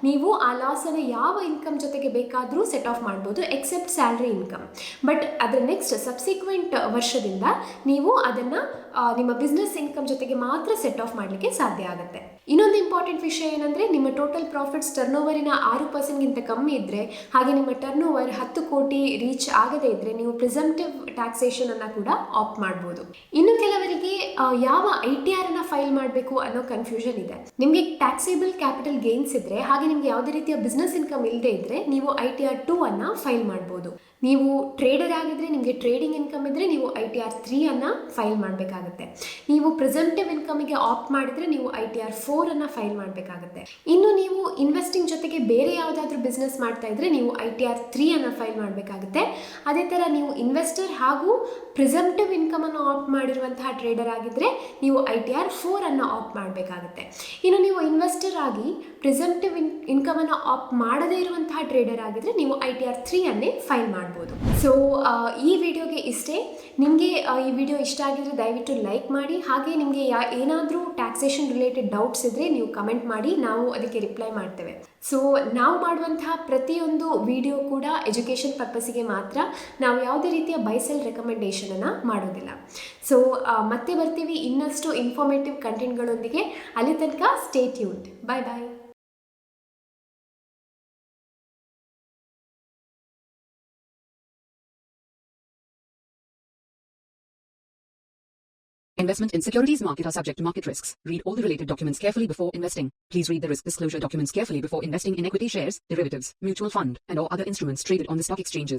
ನೀವು ಆ ಲಾಸನ್ನು ಯಾವ ಇನ್ಕಮ್ ಜೊತೆಗೆ ಬೇಕಾದರೂ ಸೆಟ್ ಆಫ್ ಮಾಡ್ಬೋದು, ಎಕ್ಸೆಪ್ಟ್ ಸ್ಯಾಲ್ರಿ ಇನ್ಕಮ್. ಬಟ್ ಅದರ ನೆಕ್ಸ್ಟ್ ಸಬ್ಸಿಕ್ವೆಂಟ್ ವರ್ಷದಿಂದ ನೀವು ಅದನ್ನು ನಿಮ್ಮ ಬಿಸ್ನೆಸ್ ಇನ್ಕಮ್ ಜೊತೆಗೆ ಮಾತ್ರ ಸೆಟ್ ಆಫ್ ಮಾಡಲಿಕ್ಕೆ ಸಾಧ್ಯ ಆಗುತ್ತೆ. ಇನ್ನೊಂದು ಇಂಪಾರ್ಟೆಂಟ್ ವಿಷಯ ಏನಂದರೆ, ನಿಮ್ಮ ಟೋಟಲ್ ಪ್ರಾಫಿಟ್ಸ್ ಟರ್ನ್ ಓವರಿನ 6% ಕಮ್ಮಿ ಇದ್ದರೆ, ಹಾಗೆ ನಿಮ್ಮ ಟರ್ನ್ ಓವರ್ 10 ಕೋಟಿ ರೀಚ್ ಆಗದೇ ಇದ್ದರೆ ನೀವು ಪ್ರಿಸಂಪ್ಟಿವ್ ಟ್ಯಾಕ್ಸೇಷನ್ ಅನ್ನು ಕೂಡ ಆಪ್ಟ್ ಮಾಡ್ಬೋದು. ಇನ್ನು ಕೆಲವರಿಗೆ ಯಾವ ITR ಅನ್ನು ಫೈಲ್ ಮಾಡಬೇಕು ಅನ್ನೋ ಕನ್ಫ್ಯೂಷನ್ ಇದೆ. ನಿಮಗೆ ಟ್ಯಾಕ್ಸೇಬಲ್ ಕ್ಯಾಪಿಟಲ್ ಗೇನ್ಸ್ ಇದ್ದರೆ, ಹಾಗೆ ನಿಮಗೆ ಯಾವುದೇ ರೀತಿಯ ಬಿಸ್ನೆಸ್ ಇನ್ಕಮ್ ಇಲ್ಲದೆ ಇದ್ದರೆ ನೀವು ITR 2 ಅನ್ನು ಫೈಲ್ ಮಾಡ್ಬೋದು. ನೀವು ಟ್ರೇಡರ್ ಆಗಿದ್ರೆ, ನಿಮಗೆ ಟ್ರೇಡಿಂಗ್ ಇನ್ಕಮ್ ಇದ್ದರೆ ನೀವು ITR 3 ಅನ್ನು ಫೈಲ್ ಮಾಡಬೇಕಾಗುತ್ತೆ. ನೀವು ಪ್ರೆಸೆಂಟಿವ್ ಇನ್ಕಮಿಗೆ ಆಪ್ಟ್ ಮಾಡಿದರೆ ನೀವು ITR 4 ಅನ್ನು ಫೈಲ್ ಮಾಡಬೇಕಾಗುತ್ತೆ. ಇನ್ನು ನೀವು ಇನ್ವೆಸ್ಟಿಂಗ್ ಜೊತೆಗೆ ಬೇರೆ ಯಾವುದಾದ್ರೂ ಬಿಸ್ನೆಸ್ ಮಾಡ್ತಾ ಇದ್ದರೆ ನೀವು ITR 3 ಅನ್ನು ಫೈಲ್ ಮಾಡಬೇಕಾಗುತ್ತೆ. ಅದೇ ಥರ ನೀವು ಇನ್ವೆಸ್ಟರ್ ಹಾಗೂ ಪ್ರಿಸಂಪ್ಟಿವ್ ಇನ್ಕಮನ್ನು ಆಪ್ಟ್ ಮಾಡಿರುವಂತಹ ಟ್ರೇಡರ್ ಆಗಿದ್ದರೆ ನೀವು ITR 4 ಅನ್ನು ಆಪ್ಟ್ ಮಾಡಬೇಕಾಗುತ್ತೆ. ಇನ್ನು ನೀವು ಇನ್ವೆಸ್ಟರ್ ಆಗಿ ಪ್ರಿಸಂಪ್ಟಿವ್ ಇನ್ಕಮನ್ನು ಆಪ್ಟ್ ಮಾಡದೇ ಇರುವಂತಹ ಟ್ರೇಡರ್ ಆಗಿದ್ದರೆ ನೀವು ITR 3 ಅನ್ನೇ ಫೈಲ್ ಮಾಡಬಹುದು. ಸೊ ಈ ವಿಡಿಯೋಗೆ ಇಷ್ಟೇ. ನಿಮಗೆ ಈ ವಿಡಿಯೋ ಇಷ್ಟ ಆಗಿದ್ರೆ ದಯವಿಟ್ಟು ಲೈಕ್ ಮಾಡಿ. ಹಾಗೆ ನಿಮಗೆ ಏನಾದರೂ ಟ್ಯಾಕ್ಸೇಷನ್ ರಿಲೇಟೆಡ್ ಡೌಟ್ಸ್ ಇದ್ದರೆ ನೀವು ಕಮೆಂಟ್ ಮಾಡಿ, ನಾವು ಅದಕ್ಕೆ ರಿಪ್ಲೈ ಮಾಡ್ತೇವೆ. ಸೊ ನಾವು ಮಾಡುವಂತಹ ಪ್ರತಿಯೊಂದು ವಿಡಿಯೋ ಕೂಡ ಎಜುಕೇಷನ್ ಪರ್ಪಸ್ಸಿಗೆ ಮಾತ್ರ. ನಾವು ಯಾವುದೇ ರೀತಿಯ ಬೈಸೆಲ್ ರೆಕಮೆಂಡೇಷನನ್ನು ಮಾಡೋದಿಲ್ಲ. ಸೊ ಮತ್ತೆ ಬರ್ತೀವಿ ಇನ್ನಷ್ಟು ಇನ್ಫಾರ್ಮೇಟಿವ್ ಕಂಟೆಂಟ್ಗಳೊಂದಿಗೆ. ಅಲ್ಲಿ ತನಕ stay tuned. Bye bye.
Investment in securities market are subject to market risks. Read all the related documents carefully before investing. Please read the risk disclosure documents carefully before investing in equity shares, derivatives, mutual fund, and or other instruments traded on the stock exchanges.